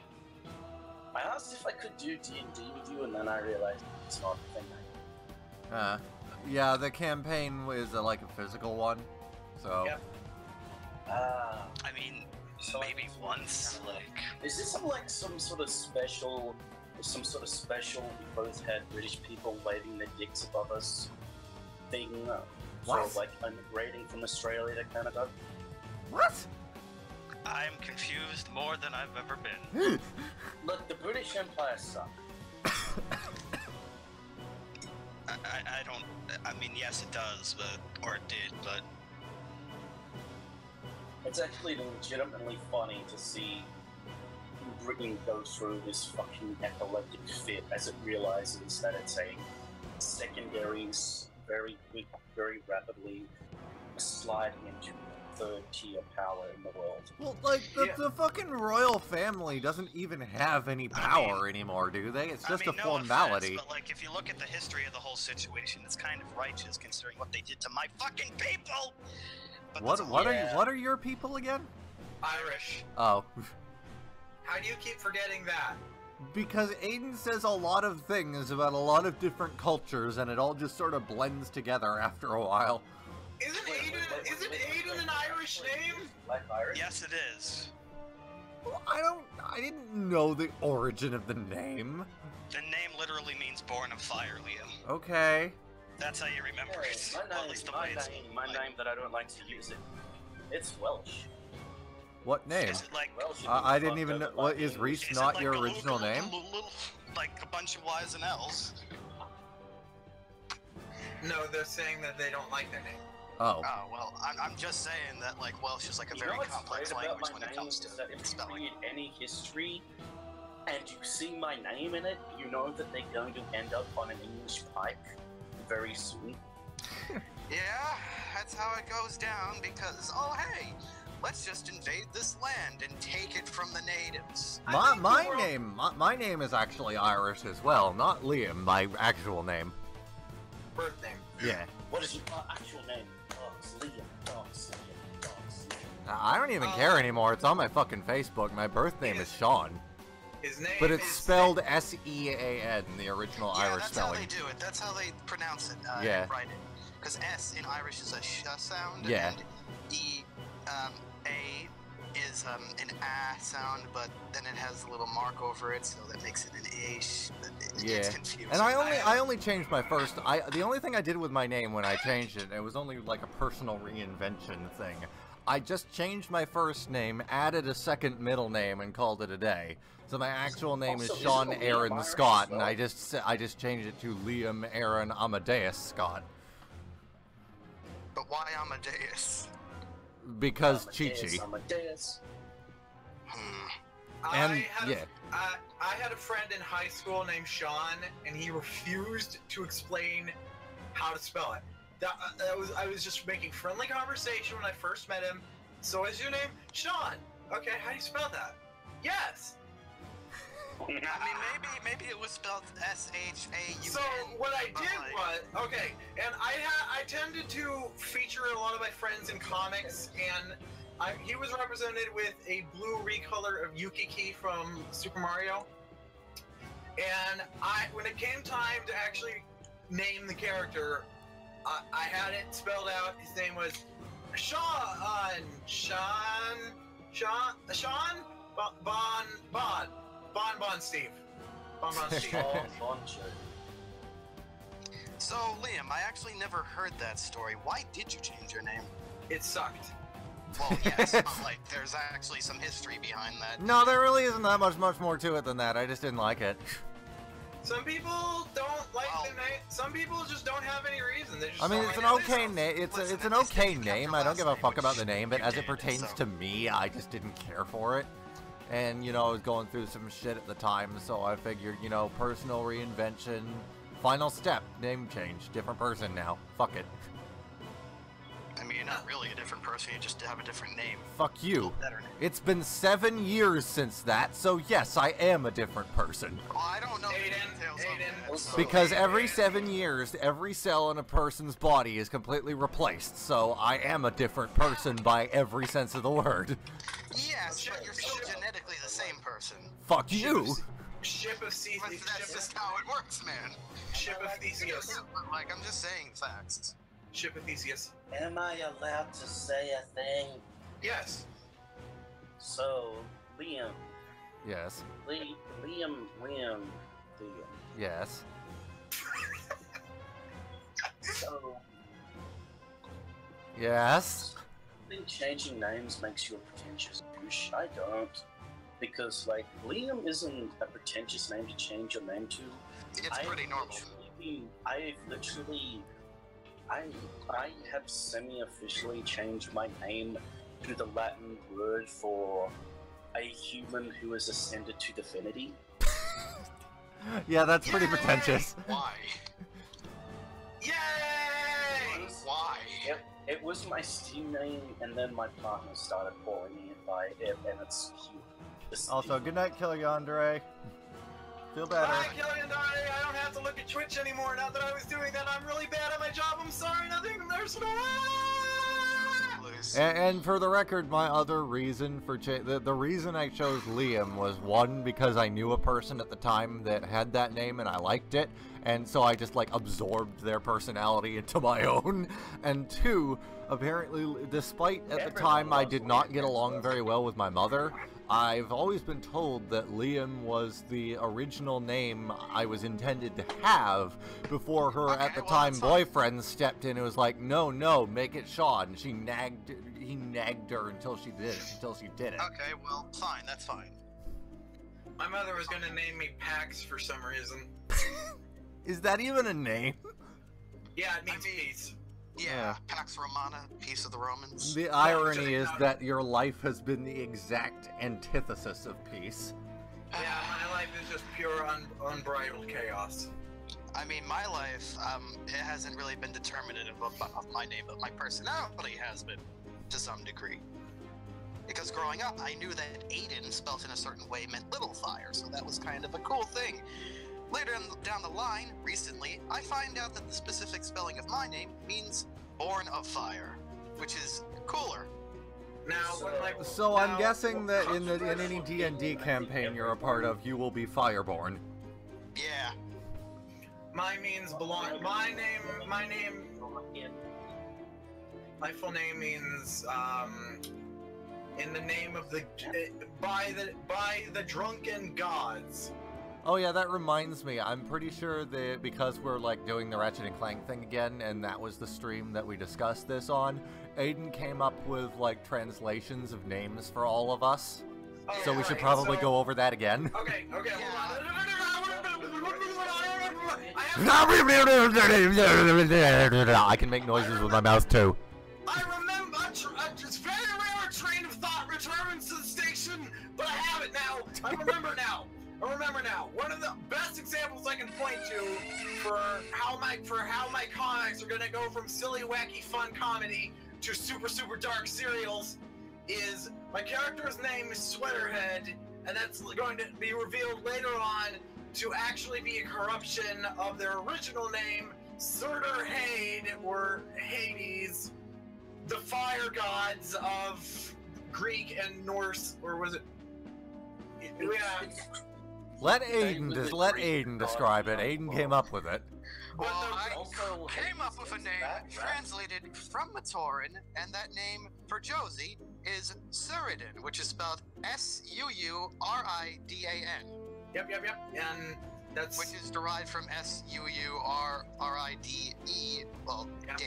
C: I asked if I could do D&D with you, and then I realized it's not a thing.
A: Yeah, the campaign was like a physical one, so.
B: Yep.
D: I mean,
C: So
D: maybe once, like...
C: Is this some sort of special, we both had British people waving their dicks above us thing for
A: What?
C: like a rating from Australia to Canada?
A: What?
D: I'm confused more than I've ever been.
C: Look, the British Empire sucked.
D: I don't... I mean, yes it does, but... Or it did, but...
C: It's actually legitimately funny to see Britain go through this fucking epileptic fit as it realizes that it's a secondary, very rapidly sliding into third-tier power in the world.
A: Well, like,
B: Yeah.
A: the fucking royal family doesn't even have any power anymore, do they? It's just
D: I mean,
A: a
D: no
A: formality.
D: offense, but like, if you look at the history of the whole situation, it's kind of righteous considering what they did to my fucking people. But that's
A: What
C: Yeah.
A: what are your people again?
B: Irish.
A: Oh.
B: How do you keep forgetting that?
A: Because Aiden says a lot of things about a lot of different cultures, and it all just sort of blends together after a while.
B: Isn't Aiden an Irish name?
C: Like Irish?
D: Yes, it is.
A: Well, I didn't know the origin of the name.
D: The name literally means born of fire, Liam.
A: Okay.
D: That's how you remember
C: Yeah,
D: it.
C: my
D: Well, at least the way it's
C: name that I don't like to use it. It's Welsh.
A: What name?
D: Is it like
C: Well, she
A: I didn't
C: fucked
A: even know.
C: over by
A: What is
C: English.
A: Reese
D: is
A: not
D: it
A: your
D: like
A: original name?
D: like a bunch of Y's and L's?
B: No, they're saying that they don't like their name.
A: Oh.
D: Oh well, I'm just saying that like Welsh is like a
C: You know
D: very
C: what's
D: complex
C: great about
D: language
C: my
D: when it
C: name
D: comes
C: is
D: to
C: that if you
D: spelling.
C: read any history and you see my name in it, you know that they're going to end up on an English pike very soon.
D: Yeah, that's how it goes down because, oh hey, let's just invade this land and take it from the natives.
A: My name is actually Irish as well, not Liam, my actual name.
B: Birth name.
A: Yeah.
C: What is your actual name? Dogs, Liam. Dogs, Liam. Dogs, Liam.
A: I don't even care anymore. It's on my fucking Facebook. My birth name is Sean.
B: His name
A: But it's
B: is
A: spelled S-E-A-N, the original
D: Yeah,
A: Irish
D: that's
A: spelling.
D: how they do it. That's how they pronounce it.
A: Yeah.
D: And write it. Because S in Irish is a sh sound.
A: Yeah.
D: And A is an A sound, but then it has a little mark over it, so that makes it an A-sh. It's
A: Yeah.
D: confusing.
A: And I only changed my first. The only thing I did with my name when I changed it, it was only like a personal reinvention thing. I just changed my first name, added a second middle name, and called it a day. So my actual name is
C: Also,
A: Sean
C: isn't Liam
A: Aaron
C: Irish
A: Scott,
C: as
A: and
C: well?
A: I just changed it to Liam Aaron Amadeus Scott
D: But why Amadeus?
A: because
C: Amadeus,
A: Chi-Chi.
C: Amadeus.
A: And yeah.
B: I had a friend in high school named Sean, and he refused to explain how to spell it. I was just making friendly conversation when I first met him. So is your name Sean? Okay, how do you spell that? Yes.
D: I mean, maybe it was spelled S-H-A-U-N.
B: So what I did was okay, and I tended to feature a lot of my friends in comics, and he was represented with a blue recolor of Yukiki from Super Mario. And when it came time to actually name the character, I had it spelled out. His name was Sean Bon Steve. Bon Steve.
C: Oh, Boncho.
D: So, Liam, I actually never heard that story. Why did you change your name?
B: It sucked.
D: Well, yes, but like, there's actually some history behind that.
A: No, there really isn't that much more to it than that. I just didn't like it.
B: Some people don't like the name. Some people just don't have any reason. They just
A: I mean,
B: don't
A: it's an
B: like it.
A: okay name. It's an okay name. I don't give a fuck about the name, but as it pertains to me, I just didn't care for it. And, you know, I was going through some shit at the time, so I figured, you know, personal reinvention, final step, name change, different person now. Fuck it.
D: I mean, you're not really a different person, you just have a different name.
A: Fuck you.
D: Better name.
A: It's been 7 years since that, so yes, I am a different person.
D: Well, I don't know the
B: Aiden,
D: details
B: Aiden.
D: of that.
A: Because every 7 years, every cell in a person's body is completely replaced, so I am a different person by every sense of the word.
D: Yes, but you're still genetically the same person.
A: Fuck you!
B: Ship of
D: But
B: Theseus.
D: that's just how it works, man.
B: Ship of Theseus.
D: But, like, I'm just saying facts.
B: Ship of Theseus.
C: Am I allowed to say a thing?
B: Yes.
C: So, Liam.
A: Yes.
C: Liam.
A: Yes.
C: So,
A: Yes.
C: I think changing names makes you a pretentious douche. I don't. Because, like, Liam isn't a pretentious name to change your name to.
D: It's pretty normal.
C: I have semi-officially changed my name to the Latin word for a human who has ascended to divinity.
A: Yeah, that's pretty pretentious.
D: Why?
B: Yay!
D: Why?
C: It was my Steam name, and then my partner started calling me by it, and it's cute.
A: Also, good night, Killiandre. Feel better.
B: Hi, Killian Dye. I don't have to look at Twitch anymore now that I was doing that. I'm really bad at my job. I'm sorry, nothing personal.
A: And for the record, my other reason for the reason I chose Liam was, one, because I knew a person at the time that had that name and I liked it, and so I just like absorbed their personality into my own, and two, apparently, despite at the time I did not get along very well with my mother, I've always been told that Liam was the original name I was intended to have before her
D: Okay,
A: at the
D: well,
A: time
D: that's fine.
A: boyfriend stepped in and was like, no, make it Sean. He nagged her until she did it.
D: Okay, well, fine, that's fine.
B: My mother was gonna name me Pax for some reason.
A: Is that even a name?
B: Yeah, it means
D: I mean-
B: peace.
D: Yeah, Pax Romana, Peace of the Romans.
A: The irony is that your life has been the exact antithesis of peace.
B: Yeah, my life is just pure unbridled chaos.
D: I mean, my life, it hasn't really been determinative of my name, but my personality has been, to some degree. Because growing up, I knew that Aiden, spelt in a certain way, meant little fire, so that was kind of a cool thing. Later down the line, recently, I find out that the specific spelling of my name means born of fire, which is cooler.
B: Now,
A: So I'm guessing that in any D&D campaign you're a part of, you will be Fireborn.
D: Yeah.
B: mine means belong. My full name means in the name of the by the drunken gods.
A: Oh yeah, that reminds me. I'm pretty sure that because we're like doing the Ratchet and Clank thing again, and that was the stream that we discussed this on, Aiden came up with like translations of names for all of us.
B: Oh,
A: So we
B: right,
A: should probably
B: so-
A: go over that again.
B: Okay, hold on.
A: I can make noises with my mouth too.
B: I remember it's very rare a train of thought returns to the station, but I have it now. I remember now. One of the best examples I can point to for how my comics are gonna go from silly, wacky, fun comedy to super, super dark serials is my character's name is Sweaterhead, and that's going to be revealed later on to actually be a corruption of their original name, Surtur Hade, or Hades, the fire gods of Greek and Norse, or was it? Yeah.
A: Let Aiden describe it. Aiden came up with it.
D: Well, I
C: Also,
D: came up with a name translated from Matoran, and that name for Josie is Suridin, which is spelled S-U-U-R-I-D-A-N.
B: Yep. And that's
D: Which is derived from S-U-U-R-R-I-D-E, well,
B: Yeah.
D: day,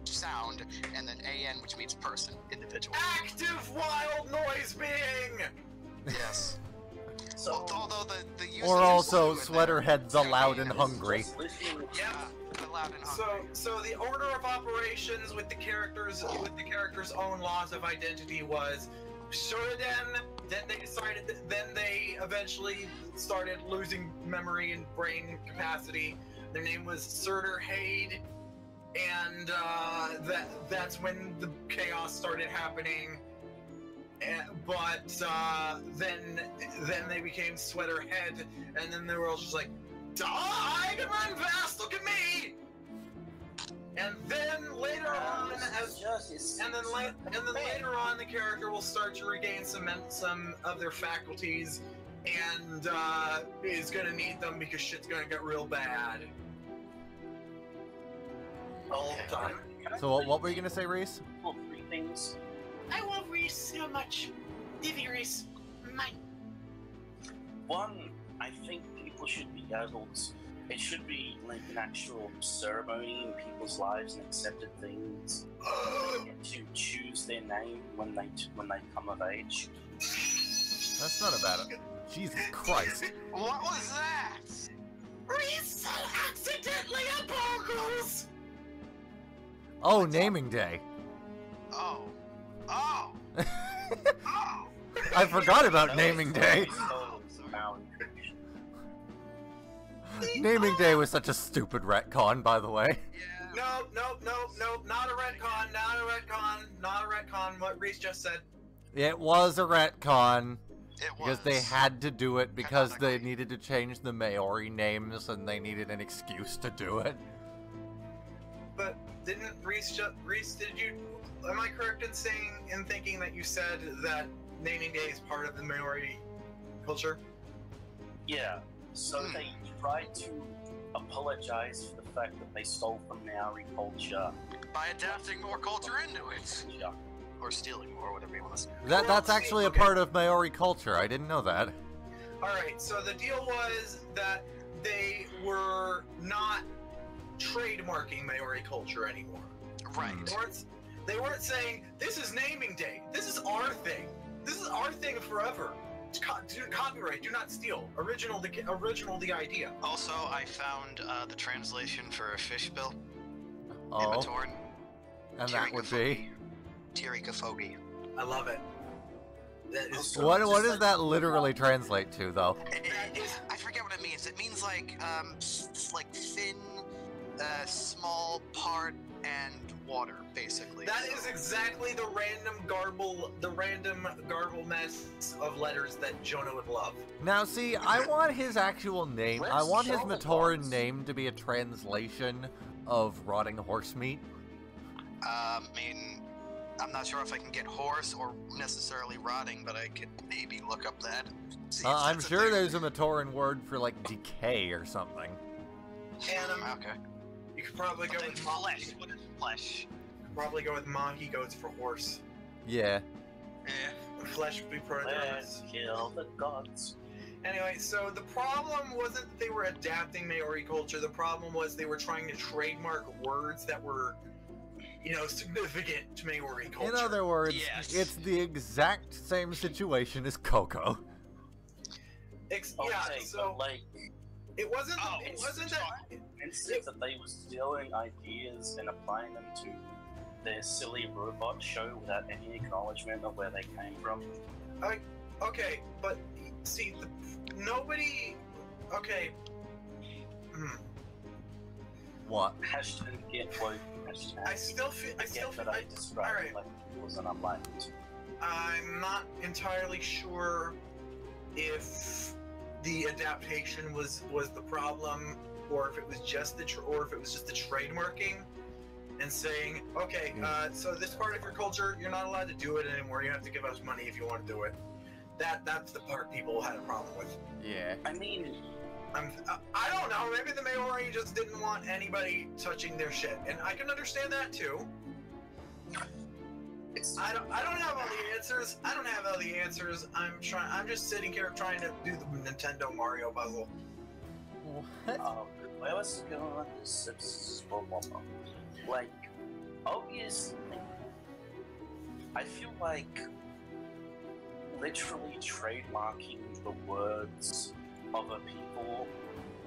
D: sound, and then A-N, which means person, individual.
B: active wild noise being.
D: Yes.
C: So,
D: Although the usage
A: Or
D: is
A: also
D: fluid
A: Sweaterhead the
D: there.
A: Loud and Hungry.
C: just listening to
D: Yeah, the loud and hungry.
B: So the order of operations with the character's own laws of identity was Shuridan. Then they eventually started losing memory and brain capacity. Their name was Surtur Hade, and that's when the chaos started happening. But then they became Sweaterhead, and then they were all just like, "Duh, I can run fast. Look at me!" And then later on, later on, the character will start to regain some of their faculties, and is gonna need them because shit's gonna get real bad. All the time.
A: So what were you gonna say, Reese?
C: three things.
B: I love Reese so much. Divvy Reese, mine.
C: One, I think people should be able to. It should be like an actual ceremony in people's lives and accepted things. They get to choose their name when they come of age.
A: That's not about it. Jesus Christ.
D: What was that?
B: Reese accidentally a boggles.
A: Oh, naming day.
D: Oh. Oh. Oh.
A: I forgot about naming day. Naming day was such a stupid retcon, by the way.
D: Yeah.
B: No, not a retcon, what Reese just said.
A: It was a retcon.
D: It was.
A: Because they had to do it because they
D: Canonically.
A: needed to change the Maori names and they needed an excuse to do it.
B: But didn't Reese did you, am I correct in thinking that you said that naming day is part of the Maori culture?
C: Yeah, so they tried to apologize for the fact that they stole from Maori culture.
D: By adapting more culture into it.
C: Yeah.
D: or stealing, or whatever you want to say.
A: That's actually a part of Maori culture. I didn't know that.
B: Alright, so the deal was that they were not trademarking Maori culture anymore.
D: Right.
B: They weren't saying, this is naming day, this is our thing. This is our thing forever. Copyright, do not steal. Original the idea.
D: Also, I found the translation for a fish bill.
A: Oh.
D: Imatoran.
A: And that would be?
D: Tirikafogi.
B: I love it. That is
A: What does that literally translate to, though?
D: I forget what it means. It means like thin, small part and water, basically.
B: That is exactly the random garble mess of letters that Jonah would love.
A: Now, see, I want his actual name. I want his Matoran name to be a translation of rotting horse meat.
D: I mean, I'm not sure if I can get horse or necessarily rotting, but I could maybe look up that.
A: I'm sure there's a Matoran word for, like, decay or something.
D: Okay.
B: You could probably go with
D: flesh. What is flesh?
B: Probably go with mahi goats for horse.
A: Yeah.
B: And flesh would be
C: Let's kill the gods.
B: Anyway, so the problem wasn't that they were adapting Maori culture. The problem was they were trying to trademark words that were, significant to Maori culture.
A: In other words,
D: yes.
A: It's the exact same situation as Coco.
B: So
C: like,
B: it wasn't that.
C: Instead that they were stealing ideas and applying them to their silly robot show without any acknowledgement of where they came from.
B: Okay, but see, nobody. Okay.
A: What?
C: Hashtag get woke. Hashtag
B: I still feel.
C: I described
B: alright.
C: like it was an unliked.
B: I'm not entirely sure if the adaptation was the problem, or if it was just the trademarking and saying, okay, so this part of your culture, you're not allowed to do it anymore. You have to give us money if you want to do it. That's the part people had a problem with.
A: Yeah.
C: I mean,
B: I don't know. Maybe the Maori just didn't want anybody touching their shit, and I can understand that too. I don't have all the answers. I don't have all the answers. I'm just sitting here trying to do the Nintendo Mario puzzle.
A: What?
C: Where was going on this? Like, obviously, I feel like literally trademarking the words of a people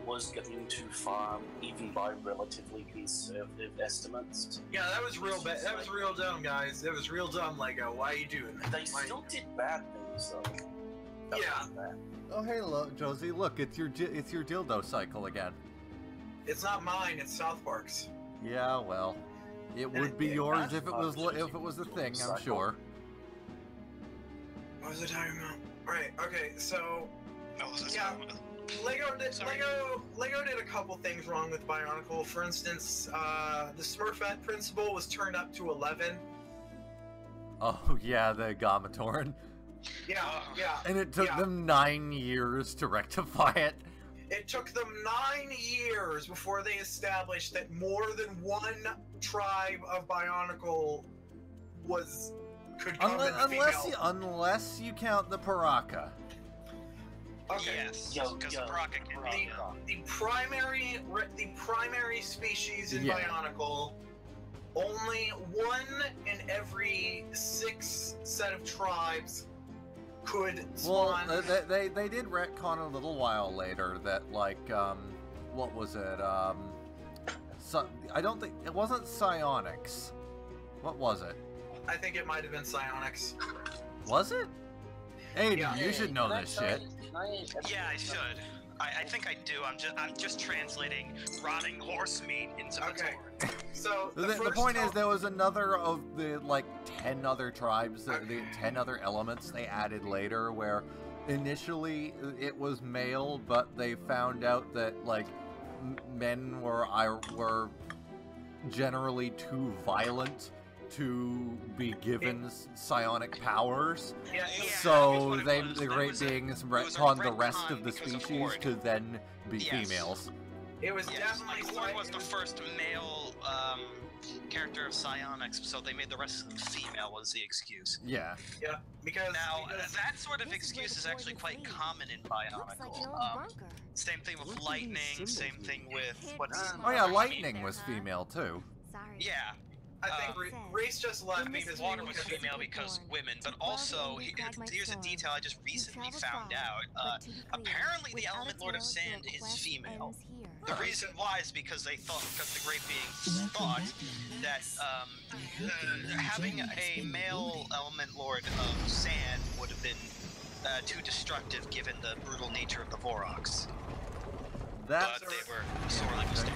C: was getting too far, even by relatively conservative estimates.
B: Yeah, that was real bad. That was real dumb, guys. That was real dumb, Lego. Why are you doing that?
C: They still did bad things, though. That
B: Yeah.
C: was bad.
A: Oh, hey, look, Josie, look, it's your dildo cycle again.
B: It's not mine. It's South Park's.
A: Yeah, well, it would be yours if it was a thing, I'm sure.
B: What was I talking about? Right. Okay. So.
D: No, this is
B: Yeah.
D: not-
B: Lego did
D: Sorry.
B: Lego did a couple things wrong with Bionicle. For instance, the Smurfette principle was turned up to 11.
A: Oh, yeah, the Gamatoran.
B: Yeah, yeah.
A: And it took them 9 years to rectify it.
B: It took them 9 years before they established that more than one tribe of Bionicle could come in female.
A: Unless you count the Paraka.
B: Okay.
D: Yes,
C: Yo,
D: because
C: yo,
D: Baraka can be.
B: The primary species in
A: Yeah.
B: Bionicle, only one in every 6 set of tribes could spawn.
A: Well, they did retcon a little while later that, like, what was it? I don't think it wasn't psionics. What was it?
B: I think it might have been psionics.
A: Was it? Aiden,
B: Yeah.
A: you should know this shit.
D: Yeah, I should. I think I do. I'm just translating rotting horse meat into
B: Okay.
D: Matoran.
B: So
A: The point is, there was another of the, like, 10 other tribes, the 10 other elements they added later, where initially it was male, but they found out that, like, men were generally too violent to be given psionic powers.
B: Yeah,
A: So
D: what it
A: they,
D: was.
A: the
D: There
A: Great
D: was a-
A: Beings
D: there was a
A: retconned the rest
D: retcon
A: of the
D: because of
A: species
D: Horde.
A: to then be
D: Yes.
A: females.
B: it was
D: Yes,
B: definitely
D: like Horde was the first male character of psionics, so they made the rest of them female was the excuse.
A: Yeah.
B: Yeah, because
D: Now, that sort of excuse is actually quite common in Bionicle. Same thing with Lightning, same thing with...
A: Oh yeah, Lightning was female too.
E: Sorry.
D: Yeah.
B: I think Reese just left because
D: Water was female because women, but also, here's a detail I just recently found out. Apparently the Element Lord of Sand is female. The reason why is because because the Great Being thought that having a male Element Lord of Sand would have been too destructive given the brutal nature of the Vorox. But they were sorely mistaken.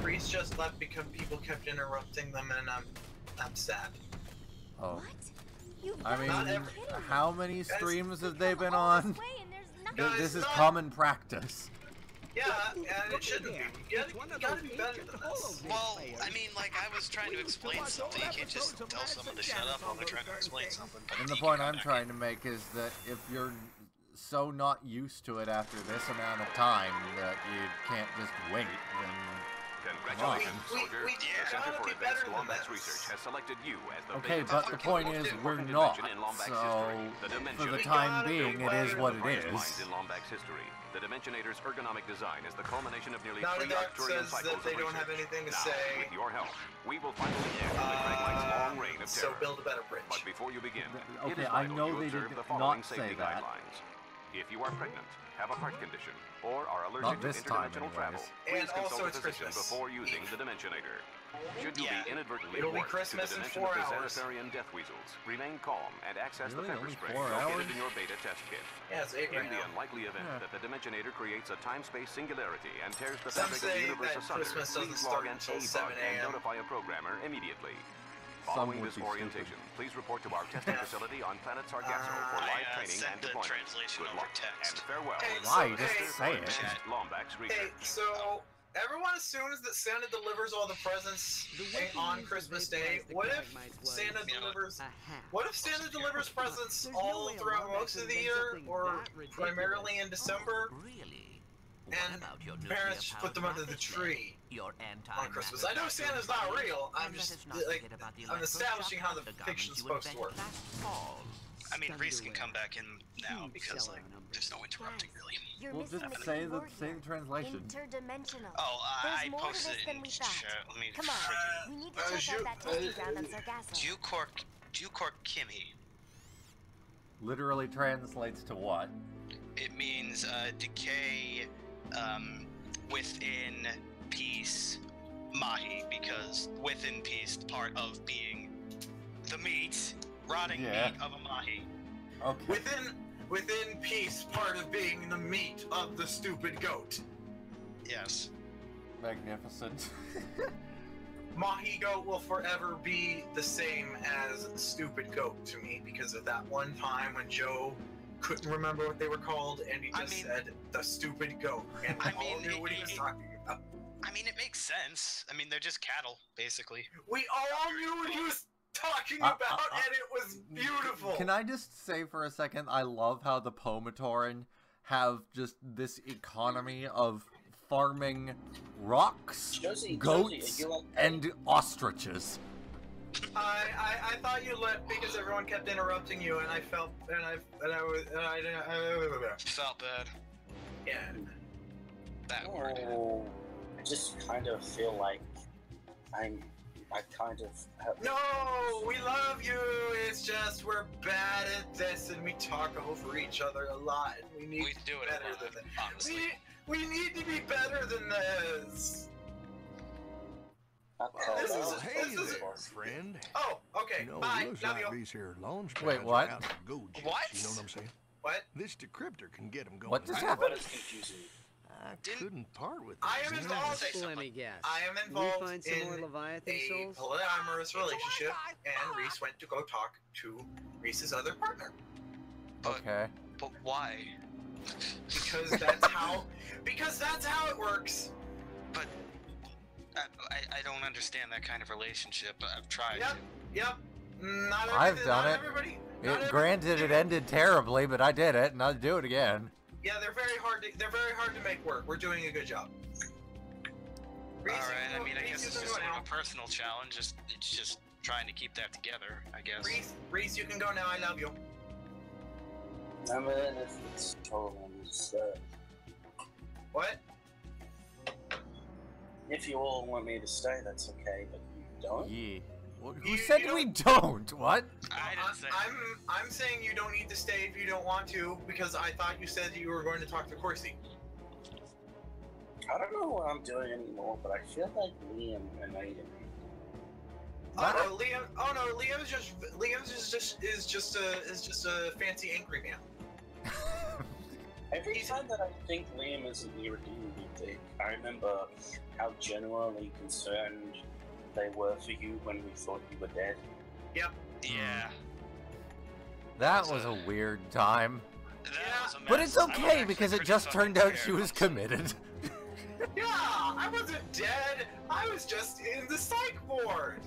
B: Reese just left because people kept interrupting them, and I'm sad.
A: Oh.
E: What?
A: I mean, how many streams have they been
E: all
A: on?
E: this way and there's nothing.
B: Guys,
A: This is
B: not-
A: common practice.
B: Yeah, and it shouldn't be. You gotta be better than this.
D: Well, I mean, like, I was trying to explain something. You can't just tell someone to shut up while they're trying to explain something.
A: And the point I'm trying to make is that if you're so not used to it after this amount of time that you can't just wait, then
F: Congratulations, soldier.
B: We
F: The Center
B: gotta
F: for
B: be
F: Advanced
B: better than
F: Lombax
B: this.
F: Research has selected you as the
A: okay,
F: biggest
A: but the point is we're
F: important
A: not,
F: invention in Lombax
A: so
F: history. The
A: for the
F: Dimension.
A: time
B: gotta do
A: being it is
B: better
A: what
B: than
A: it
F: Minds
A: is.
F: in Lombax history. The Dimensionator's ergonomic design is the culmination of nearly
B: Now
F: 3
B: that
F: Arcturian
B: says
F: cycles
B: that they
F: of
B: don't have
F: research.
B: anything to
F: Now,
B: say.
F: with your help, we will finally end the Craiglight's long reign of
B: So
F: terror.
B: build a better bridge.
F: But before you begin, it
A: Okay,
F: is
A: I
F: vital
A: know
F: you
A: they
F: observe
A: did
F: the following
A: not say
F: safety
A: that.
F: guidelines. If you are pregnant, have a heart condition, or are
A: Not
F: allergic to
A: this time,
F: interdimensional travel,
A: anyways.
F: please
B: And
F: consult
B: also
F: a
B: it's
F: physician
B: Christmas.
F: before using the Dimensionator. Should you
D: Yeah.
F: be inadvertently
B: It'll be
F: warped to the
B: Christmas in
F: dimension
B: 4
F: of the
B: hours.
F: Xanatharian death weasels, remain calm and access
A: Really?
F: the pepper
A: Only
F: spray
A: 4
F: located
A: hours?
F: in your beta test kit.
B: Yeah, it's 8 right
F: In the
B: now.
F: unlikely event
A: Yeah.
F: that the Dimensionator creates a time-space singularity and tears the
B: Some
F: fabric of the
B: say
F: universe
B: that
F: asunder,
B: Christmas doesn't
F: please
B: start
F: log an
B: until
F: A-bug
B: 7
F: and
B: a.m.
F: notify a programmer immediately.
A: Some
F: Following
A: would
F: this
A: be
F: orientation,
A: stupid.
F: please report to our testing
B: Yeah.
F: facility on planet Sargasso for
D: I
F: live training
D: sent
F: and
D: the
F: deployment.
D: translation
F: Good
D: over
F: luck
D: text.
F: and farewell.
B: Hey,
A: Why?
B: so,
A: Just
B: hey,
A: say it.
F: Chat Lombax
B: Hey,
F: Research.
B: so everyone assumes that Santa delivers all the presents on Christmas Day. What if Santa delivers? What if Santa delivers presents all throughout most of the year, or primarily in December?
G: Really?
B: And parents just put them under the tree on Christmas. I know Santa's not real. I'm just like I'm establishing how the fiction's supposed to work.
D: I mean, Reese can come back in now because, like, there's no interrupting, really.
E: You're
A: Well,
E: missing
A: just
E: the
A: say
E: key
A: the
E: word
A: same
E: here.
A: translation.
E: Interdimensional.
D: Oh, I
E: There's more to
D: posted
E: this
D: it
E: than
D: in
E: we
D: chat.
E: thought.
D: Let me
E: Come on,
D: freaking...
E: we need to check out that testing ground on Sargasso.
D: Jukork Kimmy.
A: Literally translates to what?
D: It means decay within peace Mahi, because within peace, part of being the meat, rotting
A: Yeah.
D: meat of a Mahi.
A: Okay.
B: Within peace, part of being the meat of the stupid goat.
D: Yes.
A: Magnificent.
B: Mahi goat will forever be the same as stupid goat to me because of that one time when Joe couldn't remember what they were called and he just said the stupid goat and we all knew what he was talking about.
D: I mean, it makes sense. I mean, they're just cattle, basically.
B: We all knew what he was talking about and it was beautiful.
A: Can I just say for a second, I love how the Pomatoran have just this economy of farming rocks,
C: Josie,
A: goats,
C: you like-
A: and ostriches.
B: I thought you left because everyone kept interrupting you and I felt
D: Felt bad.
B: yeah.
D: That word.
C: Oh, I just kind of feel like I kind of have...
B: No, we love you. It's just we're bad at this, and we talk over each other a lot. And we need
D: We
B: to
D: do
B: be
D: it
B: better
D: a lot,
B: than that.
D: honestly.
B: We need to be better than this. This is-
C: well,
B: hey
C: this is-
B: there,
H: friend.
B: Oh, okay.
H: You know,
B: Bye.
H: looks
B: Love
H: like
B: you.
H: these here launch
A: Wait,
H: pads
A: what?
H: are out of gold chips,
D: What?
H: You know what I'm saying?
B: What?
H: This decryptor can get them going.
A: What just
C: But
A: happened?
C: it's confusing.
H: I
D: Didn't-
H: couldn't part with
B: I
H: this,
B: am
H: you know?
B: involved.
I: Let me guess.
B: I am
I: We
B: involved
I: find some more
B: in
I: Leviathan
B: a
I: souls?
B: polyamorous relationship, and Reese went to go talk to Reese's other partner
D: But,
A: Okay.
D: but why?
B: because that's how. Because that's how it works.
D: But I don't understand that kind of relationship. I've tried.
B: Yep. Yep. Not
A: I've
B: everything-
A: done
B: not
A: it.
B: Everybody. not every-
A: Granted, it ended terribly, but I did it, and I'll do it again.
B: Yeah, they're very hard to make work. We're doing a good job. Reese,
G: Alright, I mean, I
B: Reese,
G: guess
B: you
G: it's
B: can
G: just
B: go
G: sort
B: now.
G: of a personal challenge. It's just trying to keep that together, I guess.
B: Reese, you can go now. I love you.
C: I mean, if it's totally
B: What?
C: if you all want me to stay, that's okay, but you don't.
A: Yeah. Who
B: You
A: said
B: don't-
A: we don't? What?
G: I didn't say.
B: I'm saying you don't need to stay if you don't want to, because I thought you said you were going to talk to Corsi.
C: I don't know what I'm doing anymore, but I feel like Liam and Aiden.
B: Oh no, Liam! Oh no, Liam's just a fancy angry man.
C: Every time that I think Liam isn't irredeemably thick, I remember how genuinely concerned they were for you when we thought you were dead.
B: Yep.
G: Yeah.
A: That was a weird time.
G: That
B: Yeah.
G: was a
A: But
G: mess.
A: it's
G: I was
A: okay
G: actually
A: because it
G: pretty
A: just
G: fucking
A: turned out she
G: scared.
A: was committed.
B: Yeah, I wasn't dead. I was just in the psych ward,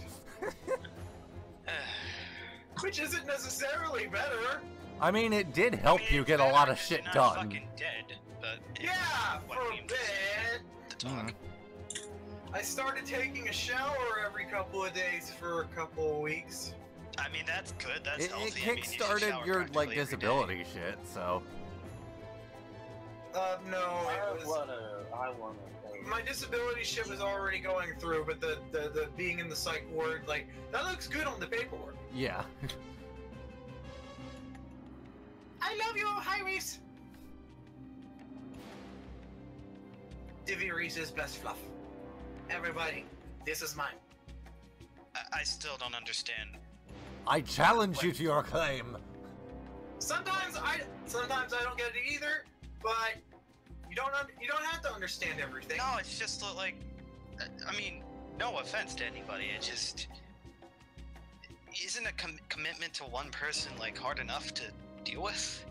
B: which isn't necessarily better.
A: I mean, it did help you get a lot of shit
G: Not
A: done.
G: fucking dead, but it
B: Yeah,
G: was what
B: for a
G: Liam
B: bit.
G: to talk.
B: I started taking a shower every couple of days for a couple of weeks.
G: I mean, that's good. That's
A: It
G: healthy. I mean, you should
A: kick-started
G: shower
A: your,
G: practically
A: like,
G: every day.
A: disability shit, so...
B: No,
C: I
B: it was.
C: wanna.
B: My disability shit was already going through, but the being in the psych ward, like, that looks good on the paperwork.
A: Yeah.
B: I love you, hi Reese. Divvy Reese's best fluff. Everybody, this is mine.
G: I still don't understand.
A: I challenge you to your claim.
B: Sometimes I don't get it either, but you don't have to understand everything.
G: No, it's just like, I mean, no offense to anybody. It just isn't a commitment to one person like hard enough to deal with.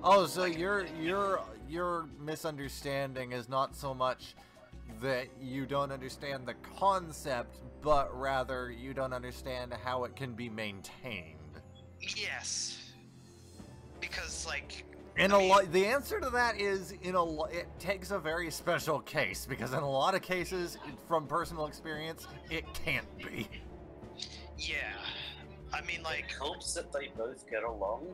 A: Oh, so your misunderstanding is not so much that you don't understand the concept, but rather you don't understand how it can be maintained.
G: Yes, because like.
A: The answer to that is it takes a very special case, because in a lot of cases, from personal experience, it can't be.
G: Yeah, I mean, like.
C: It helps that they both get along.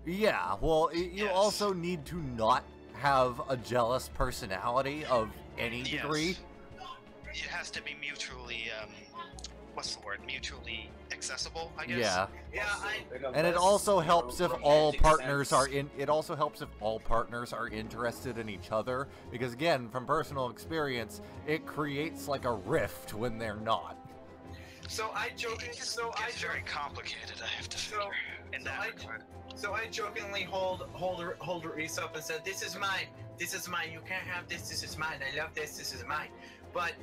A: Yeah, well, you
G: Yes.
A: also need to not have a jealous personality of any
G: Yes.
A: degree.
G: It has to be mutually, what's the word? Mutually accessible, I guess.
A: Yeah,
B: Yeah,
A: and it also helps if all partners are in. It also helps if all partners are interested in each other, because again, from personal experience, it creates like a rift when they're not.
B: So I
G: It's very complicated, I have to figure, in that regard.
B: So I jokingly hold Reese up and said, "This is mine. This is mine. You can't have this. This is mine. I love this. This is mine." But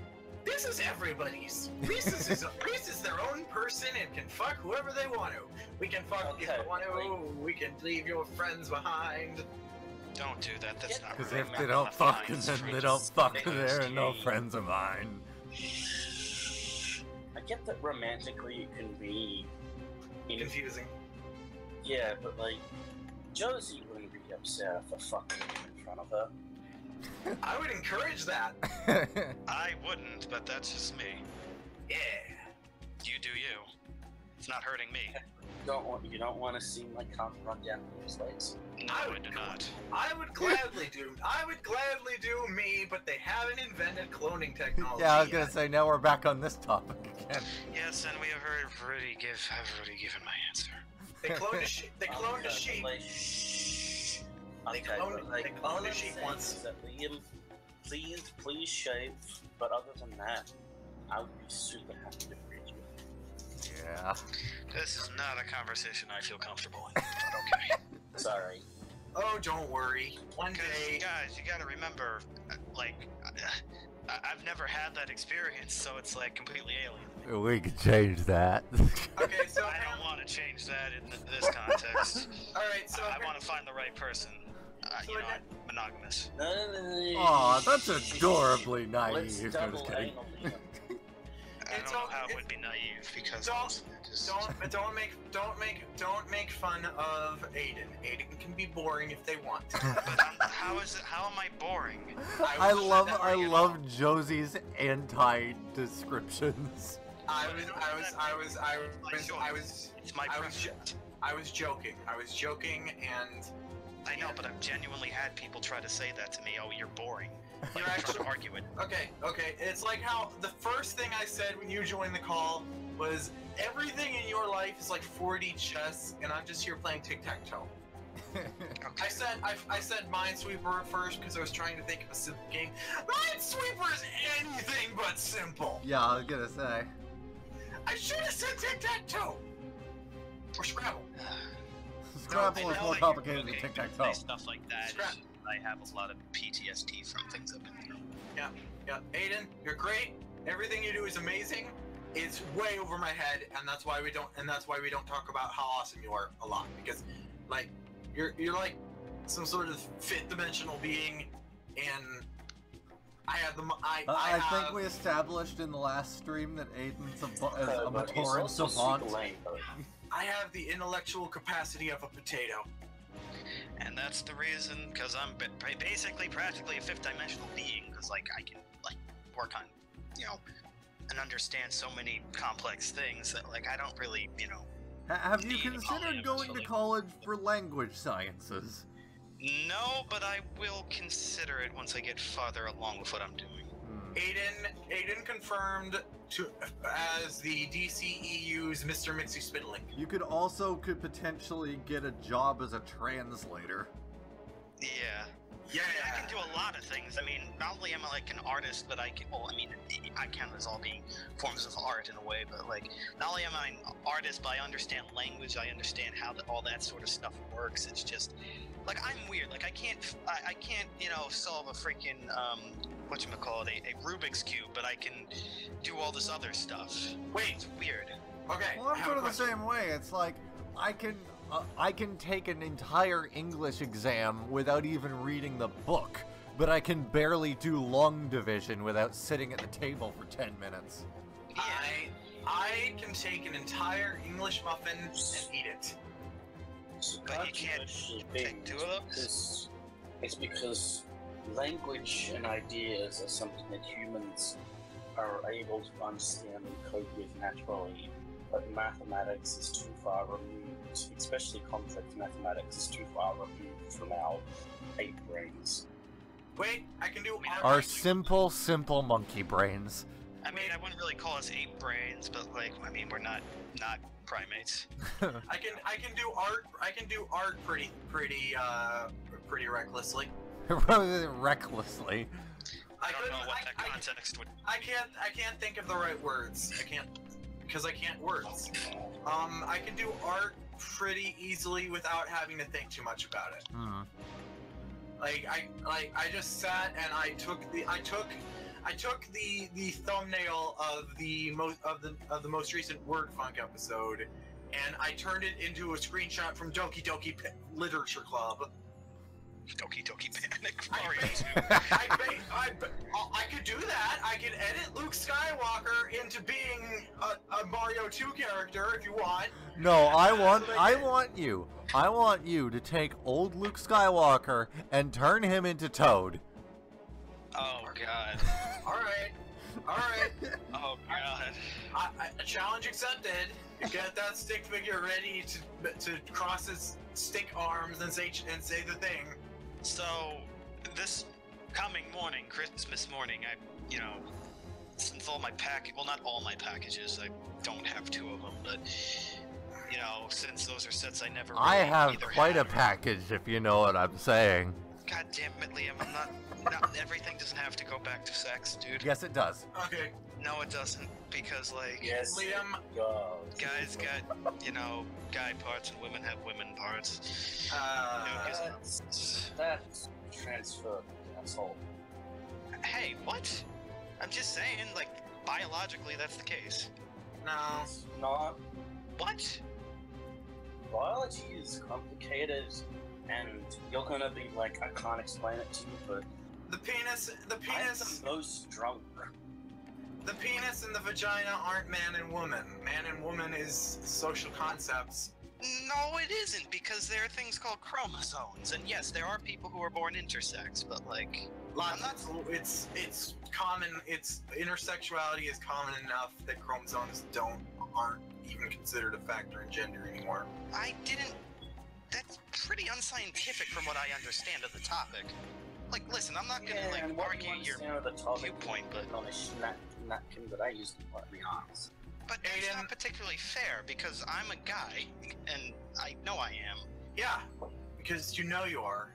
B: this is everybody's. Reese is their own person and can fuck whoever they want to. We can fuck if they want to. We can leave your friends behind.
G: Don't do that, that's not
A: Because
G: right.
A: if they don't fuck, then they don't fuck. They're no friends of mine.
C: I get that romantically it can be
B: Confusing.
C: Yeah, but like Josie wouldn't be upset for fucking in front of her.
B: I would encourage that.
G: I wouldn't, but that's just me.
B: Yeah.
G: You do you. It's not hurting me.
C: You don't want to seem like can't run down people's legs.
G: No, I do not.
B: I would gladly do me, but they haven't invented cloning technology.
A: Yeah, I was gonna
B: yet.
A: say, now we're back on this topic again.
G: Yes, and I've already given my answer.
B: They cloned a sheep. They cloned a sheep.
C: Like, shh.
B: They
C: Okay,
B: cloned-
C: but like
B: they cloned
C: all
B: a
C: I'm
B: sheep
C: saying
B: once.
C: is that Liam, please shave. But other than that, I would be super happy to breed you.
A: Yeah.
G: This is not a conversation I feel comfortable in, but okay.
C: Sorry.
B: Oh, don't worry. One
G: Because,
B: day.
G: guys, you gotta remember, like, I've never had that experience, so it's, like, completely alien.
A: We could change that.
B: Okay, so
G: I don't want to change that in this context.
B: all right, so
G: I want to find the right person.
B: So
G: You know,
B: that-
G: I'm monogamous.
C: No.
A: Aw, that's adorably naive.
C: Let's
A: No,
C: double
A: just kidding.
C: anal Liam.
G: I don't know how it would be naive because
B: don't make fun of Aiden. Aiden can be boring if they want.
G: But how am I boring?
A: I love Josie's anti-descriptions.
B: I was joking, and
G: I know, but I've genuinely had people try to say that to me. Oh, you're boring.
B: You're actually
G: arguing.
B: Okay. It's like how the first thing I said when you joined the call was everything in your life is like 4D chess, and I'm just here playing tic-tac-toe. Okay. I said Minesweeper at first because I was trying to think of a simple game. Minesweeper is anything but simple.
A: Yeah, I was gonna say.
B: I should have said tic-tac-toe or Scrabble.
A: Scrabble is more complicated than tic-tac-toe.
G: Stuff like that. I have a lot of PTSD from things I've been through.
B: Yeah. Aiden, you're great. Everything you do is amazing. It's way over my head, and that's why we don't talk about how awesome you are a lot, because like you're like some sort of fifth dimensional being, and I have the I
A: think we established in the last stream that Aiden's a maturing savant.
B: I have the intellectual capacity of a potato.
G: And that's the reason, because I'm basically practically a fifth-dimensional being, because, like, I can, like, work on, and understand so many complex things that, like, I don't really,
A: Have you considered going to college for language sciences?
G: No, but I will consider it once I get farther along with what I'm doing.
B: Aiden confirmed as the DCEU's Mr. Mixie Spitling.
A: You could potentially get a job as a translator.
G: Yeah. Yeah, I can do a lot of things. I mean, not only am I like an artist, but I count as all being forms of art in a way, but like, not only am I an artist, but I understand language, I understand how all that sort of stuff works. It's just, like, I'm weird. Like, I can't, solve a freaking, whatchamacallit, a Rubik's Cube, but I can do all this other stuff.
B: Wait.
G: It's weird.
B: Okay.
A: Well, I'm sort of the same way. It's like, I can take an entire English exam without even reading the book, but I can barely do long division without sitting at the table for 10 minutes.
B: Yeah. I can take an entire English muffin and eat it.
G: But you can't take two of those?
C: It's because language and ideas are something that humans are able to understand and cope with naturally, but mathematics is too far removed, especially complex mathematics is too far removed from our ape brains.
B: Wait, I can do
A: our simple monkey brains.
G: I mean, I wouldn't really call us ape brains, but like, I mean, we're not primates.
B: I can do art. I can do art pretty recklessly.
A: Recklessly.
G: I don't know what that context would.
B: I can't think of the right words. I can't, because I can't words. I can do art pretty easily without having to think too much about it. I just sat and I took the thumbnail of the most recent Word Funk episode, and I turned it into a screenshot from Doki Doki Literature Club.
G: Doki Doki Panic.
B: I could do that. I could edit Luke Skywalker into being a Mario 2 character if you want.
A: No, I want you to take old Luke Skywalker and turn him into Toad.
G: Oh God.
B: Alright.
G: Oh God.
B: Challenge accepted. Get that stick figure ready to cross his stick arms and say the thing.
G: So, this coming morning, Christmas morning, since all my not all my packages, I don't have two of them, but, since those are sets I never really
A: I have quite
G: had.
A: a package, if you know what I'm saying.
G: God damn it, Liam, not everything doesn't have to go back to sex, dude.
A: Yes, it does.
B: Okay.
G: No, it doesn't, because, like,
C: yes,
B: Liam,
G: guys got, guy parts and women have women parts.
C: That's transfer, asshole.
G: Hey, what? I'm just saying, like, biologically that's the case.
B: no.
C: It's not.
G: What?
C: Biology is complicated, and you're gonna be like, I can't explain it to you, but
B: The penis.
C: I'm the most drunk.
B: The penis and the vagina aren't man and woman. Man and woman is social concepts.
G: No, it isn't, because there are things called chromosomes, and yes, there are people who are born intersex, but like, I'm not.
B: It's common. It's intersexuality is common enough that chromosomes aren't even considered a factor in gender anymore.
G: I didn't. That's pretty unscientific from what I understand of the topic. Like, listen, I'm not gonna like argue your viewpoint, but
C: on a napkin that I used to wipe my arms.
G: But it's not particularly fair because I'm a guy, and I know I am.
B: Yeah, because you know you are.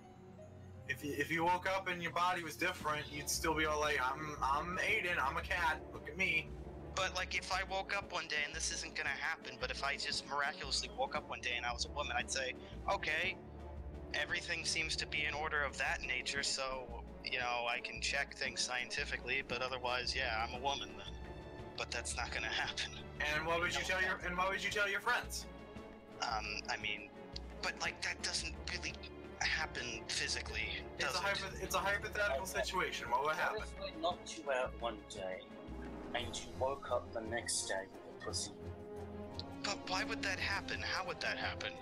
B: If you woke up and your body was different, you'd still be all like, I'm Aiden, I'm a cat, look at me.
G: But like, if I woke up one day and this isn't gonna happen, but if I just miraculously woke up one day and I was a woman, I'd say, okay, everything seems to be in order of that nature, so, you know, I can check things scientifically, but otherwise, yeah, I'm a woman then. But that's not gonna happen.
B: And what would you tell your friends?
G: I mean, but like that doesn't really happen physically, does it?
B: It's a hypothetical situation. What would happen?
C: If I knocked you out one day, and you woke up the next day with a pussy.
G: But why would that happen? How would that happen?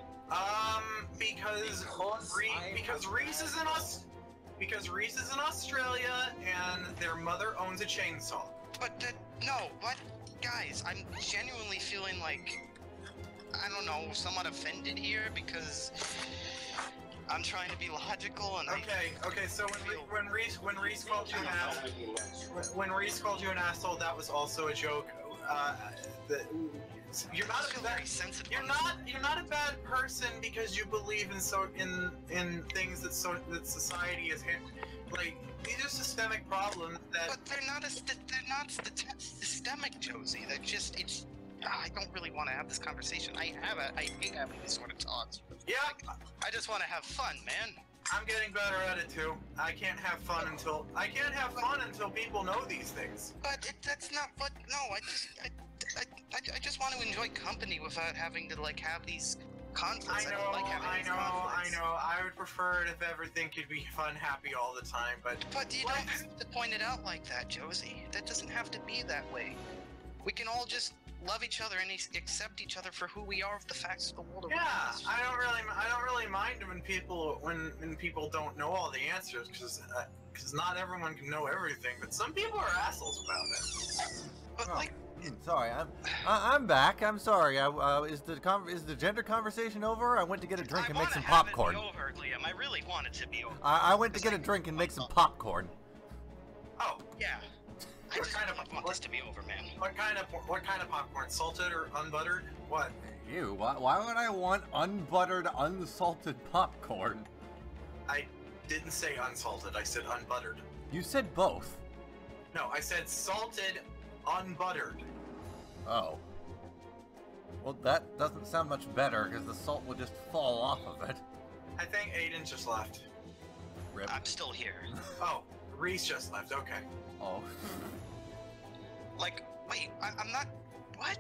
B: Because Reese is in Australia, and their mother owns a chainsaw.
G: But no, what? Guys, I'm genuinely feeling like, I don't know, somewhat offended here because I'm trying to be logical and
B: Okay, so when Reese called you an asshole, that was also a joke. You're not a bad person because you believe in things that society is like. These are systemic problems that.
G: But they're not systemic, Josie. They're just I don't really want to have this conversation. I hate having these sort of talks.
B: Yeah.
G: Like, I just want to have fun, man.
B: I'm getting better at it too. I can't have fun until people know these things.
G: But that's not what. No, I just want to enjoy company without having to like have these conflicts. I don't like having these conflicts.
B: I know. I would prefer it if everything could be fun, happy all the time. But
G: you don't have to point it out like that, Josie. That doesn't have to be that way. We can all just love each other and accept each other for who we are, with the facts of the world around us.
B: I don't really mind when people don't know all the answers, because not everyone can know everything. But some people are assholes about it.
G: But
A: sorry, I'm back. I'm sorry. Is the gender conversation over? I went to get a drink and make some popcorn.
G: I want to have it be over, Liam. I really want it to be over.
A: I went to get a drink and make some popcorn.
B: Oh
G: yeah. I just want this to be over, man.
B: What kind of popcorn? Salted or unbuttered? What?
A: Ew, why would I want unbuttered, unsalted popcorn?
B: I didn't say unsalted, I said unbuttered.
A: You said both.
B: No, I said salted, unbuttered.
A: Oh. Well, that doesn't sound much better, because the salt will just fall off of it.
B: I think Aiden just left.
A: Rip.
G: I'm still here.
B: Oh, Reese just left, okay.
A: Oh.
G: Like, wait, I'm not. What?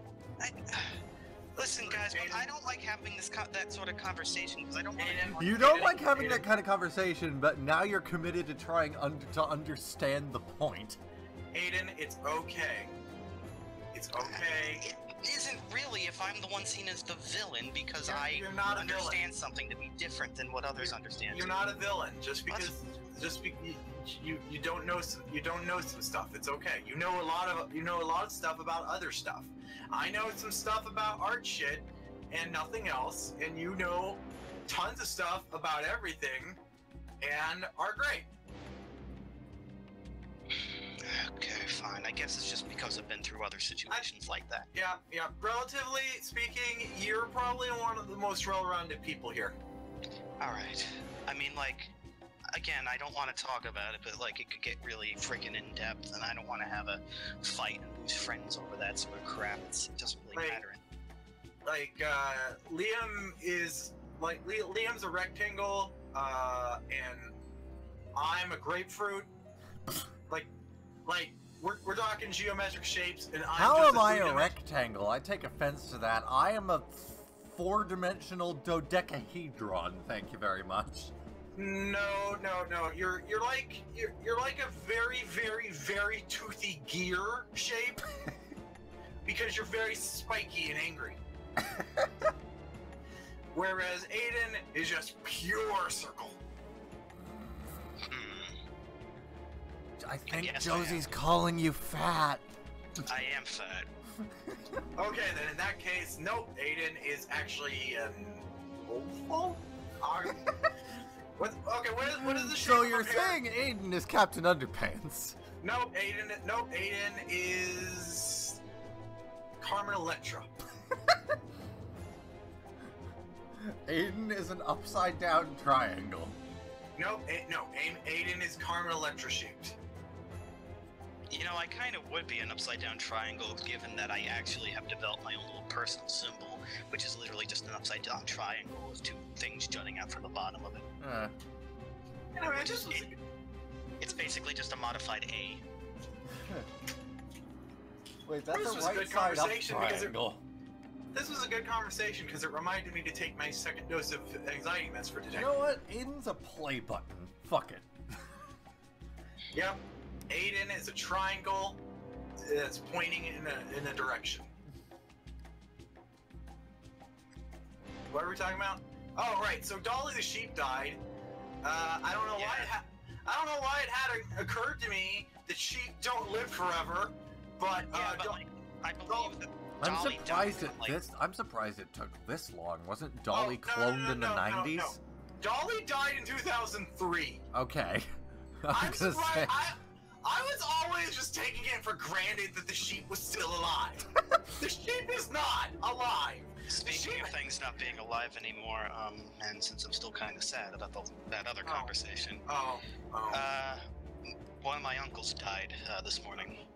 G: Listen, guys, but I don't like having that sort of conversation because I don't want to.
A: You don't like having that kind of conversation, but now you're committed to trying to understand the point.
B: Aiden, it's okay. It's okay.
G: It isn't really if I'm the one seen as the villain because I understand something to be different than what others understand.
B: You're not a villain just because you don't know some stuff. It's okay. You know a lot of stuff about other stuff. I know some stuff about art shit and nothing else, and you know tons of stuff about everything and are great.
G: Okay, fine. I guess it's just because I've been through other situations like that.
B: Yeah. Relatively speaking, you're probably one of the most well-rounded people here.
G: Alright. I mean, like, again, I don't want to talk about it, but, like, it could get really freaking in-depth, and I don't want to have a fight and lose friends over that sort of crap. It doesn't really matter.
B: Liam is, Liam's a rectangle, and I'm a grapefruit. We're talking geometric shapes, and
A: How am I a rectangle? I take offense to that. I am a four-dimensional dodecahedron, thank you very much.
B: No. You're like a very, very, very toothy gear shape because you're very spiky and angry. Whereas Aiden is just pure circle.
A: I think Josie's calling you fat.
G: I am fat.
B: Okay, then in that case, nope. Aiden is actually an oval. What is the shape
A: So
B: of
A: you're
B: her hair?
A: saying Aiden is Captain Underpants?
B: Nope, Aiden is Carmen Electra.
A: Aiden is an upside down triangle.
B: Nope, Aiden is Carmen Electra shaped.
G: You know, I kind of would be an upside-down triangle, given that I actually have developed my own little personal symbol, which is literally just an upside-down triangle with two things jutting out from the bottom of it.
B: Anyway,
G: It's basically just a modified A.
A: Wait, that's
B: This
A: a
B: was a good
A: right side up
B: conversation because
A: triangle.
B: This was a good conversation because it reminded me to take my second dose of anxiety meds for today.
A: You know what? Aiden's a play button. Fuck it.
B: Yep. Aiden is a triangle that's pointing in a direction. What are we talking about? Oh, right. So Dolly the sheep died. I don't know why it had occurred to me that sheep don't live forever, but
G: I believe that
A: I'm
G: Dolly
A: surprised
G: died from,
A: I'm surprised it took this long. Wasn't Dolly cloned in the 90s?
B: No. Dolly died in 2003.
A: Okay.
B: I'm surprised. I was always just taking it for granted that the sheep was still alive. The sheep is not alive.
G: Speaking of things not being alive anymore, and since I'm still kind of sad about that other conversation, one of my uncles died this morning.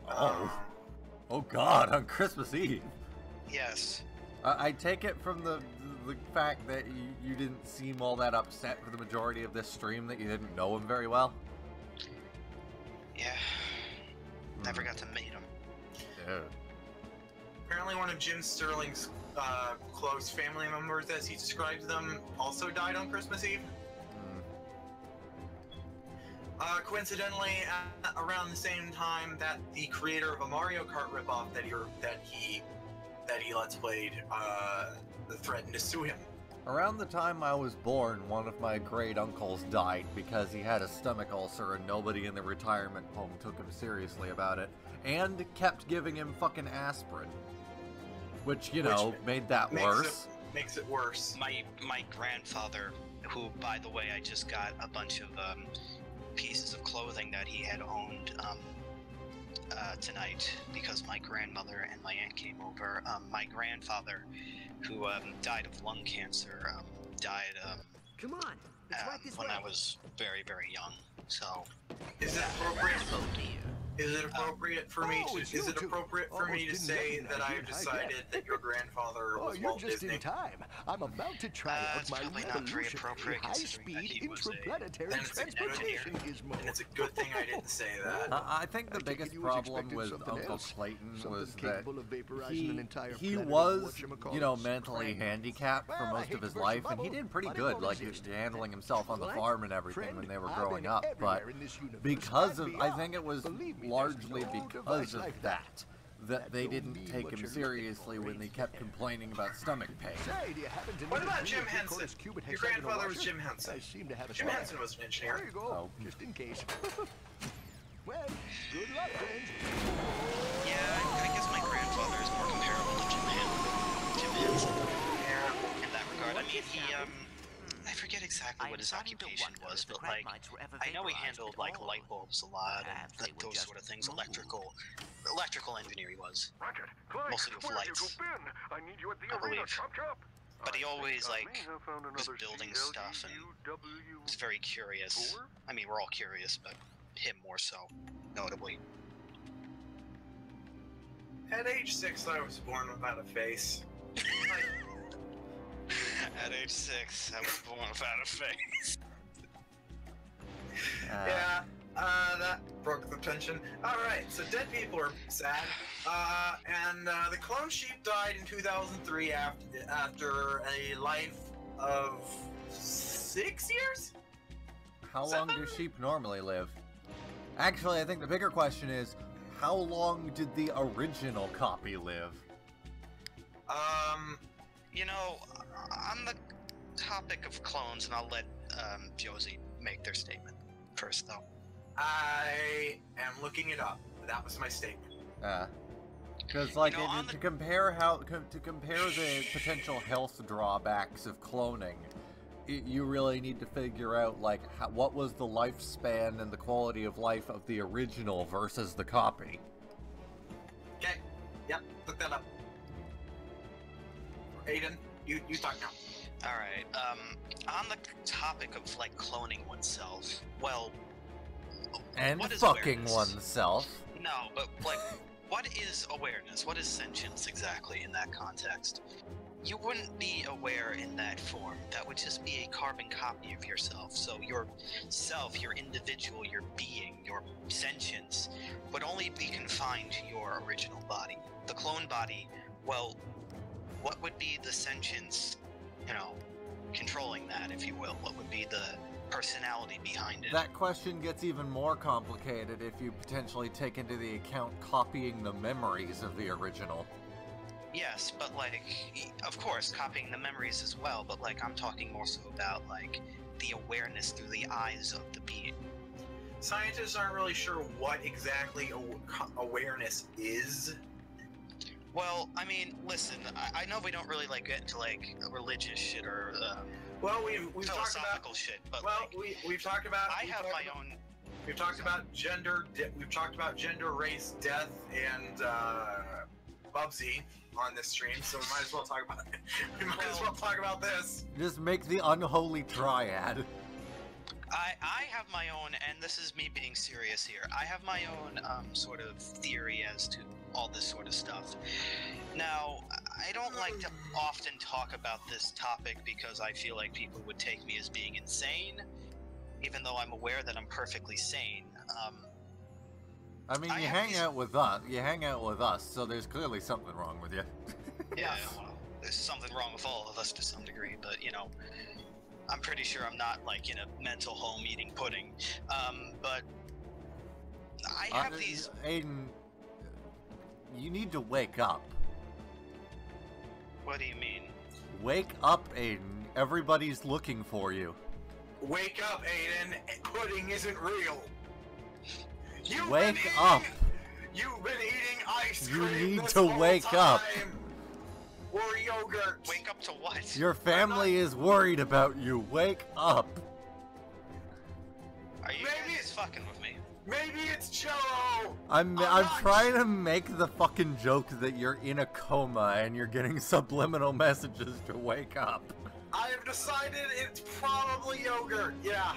A: Oh God, on Christmas Eve.
G: Yes.
A: I take it from the fact that you didn't seem all that upset for the majority of this stream that you didn't know him very well.
G: Yeah. Never got to meet him.
A: Yeah.
B: Apparently one of Jim Sterling's close family members, as he describes them, also died on Christmas Eve. Coincidentally, around the same time that the creator of a Mario Kart ripoff that he Let's Played threatened to sue him.
A: Around the time I was born, one of my great uncles died because he had a stomach ulcer and nobody in the retirement home took him seriously about it, and kept giving him fucking aspirin, which made that worse.
B: Makes it worse.
G: My grandfather, who, by the way, I just got a bunch of pieces of clothing that he had owned tonight because my grandmother and my aunt came over. My grandfather, who died of lung cancer, died
H: Come on, it's right this
G: when
H: way.
G: I was very, very young. So,
B: is it appropriate? Is it appropriate for me to? Is it appropriate for me to say that I have decided that your grandfather was Walt Disney?
H: You're just in time. I'm about to try out my revolutionary high-speed interplanetary transportation gizmo.
B: And it's a good thing I didn't say that.
A: I think the biggest problem with Uncle Clayton was that he
H: planet
A: was, mentally handicapped for most of his life, and he did pretty good, like handling himself on the farm and everything when they were growing up. But because of, I think it was largely because of that they didn't take him seriously when they kept complaining about stomach pain.
B: What about Jim Henson? Your grandfather was Jim Henson. Jim Henson was an engineer.
H: There you go, just in case. Well, good luck, friends.
G: Yeah, I guess my grandfather is more comparable to Jim Henson.
B: Yeah.
G: In that regard, I mean, he I forget exactly what his occupation was, but like, I know he handled like light bulbs a lot and those sort of things. Electrical engineer he was. Mostly with lights, I believe. But he always was building stuff and was very curious. I mean, we're all curious, but him more so, notably.
B: At age 6, I was born without a face.
G: At age 6, I was born without a face.
B: Yeah, that broke the tension. Alright, so dead people are sad. And the clone sheep died in 2003 after a life of 6 years?
A: how long do sheep normally live? Actually, I think the bigger question is, how long did the original copy live?
G: You know, on the topic of clones, and I'll let Josie make their statement first, though.
B: I am looking it up. That was my statement.
A: Because, like, to compare the potential health drawbacks of cloning, you really need to figure out, like, what was the lifespan and the quality of life of the original versus the copy.
B: Okay. Yep. Look that up. Aiden, you talk now.
G: All right. On the topic of like cloning oneself, well,
A: and
G: what is
A: fucking
G: awareness?
A: oneself.
G: No, but like, what is awareness? What is sentience exactly in that context? You wouldn't be aware in that form. That would just be a carbon copy of yourself. So your self, your individual, your being, your sentience would only be confined to your original body. The clone body, well, what would be the sentience, you know, controlling that, if you will? What would be the personality behind it?
A: That question gets even more complicated if you potentially take into the account copying the memories of the original.
G: Yes, but like, of course, copying the memories as well, but like, I'm talking more so about like the awareness through the eyes of the being.
B: Scientists aren't really sure what exactly awareness is.
G: Well, I mean, listen, I know we don't really like get into like religious shit or
B: well, we've talked about
G: shit, but
B: well,
G: like,
B: we've talked about.
G: I have my own.
B: We've talked about gender. We've talked about gender, race, death, and Bubsy on this stream, so we might as well talk about it. We might as well talk about this.
A: Just make the unholy triad.
G: I have my own, and this is me being serious here. I have my own sort of theory as to all this sort of stuff. Now, I don't like to often talk about this topic because I feel like people would take me as being insane, even though I'm aware that I'm perfectly sane.
A: I mean, you hang out with us, so there's clearly something wrong with you.
G: Yeah, well, there's something wrong with all of us to some degree, but, you know, I'm pretty sure I'm not, like, in a mental home eating pudding. But I have these...
A: Aiden, you need to wake up.
G: What do you mean?
A: Wake up, Aiden. Everybody's looking for you.
B: Wake up, Aiden. Pudding isn't real.
A: Wake up.
B: You've been eating ice cream.
A: You need
B: this
A: to
B: whole
A: wake
B: time.
A: up.
B: Or yogurt.
G: Wake up to what?
A: Your family is worried about you. Wake up.
G: Are you guys fucking with me?
B: Maybe it's Jello.
A: I'm trying to make the fucking joke that you're in a coma and you're getting subliminal messages to wake up.
B: I have decided it's probably yogurt. Yeah.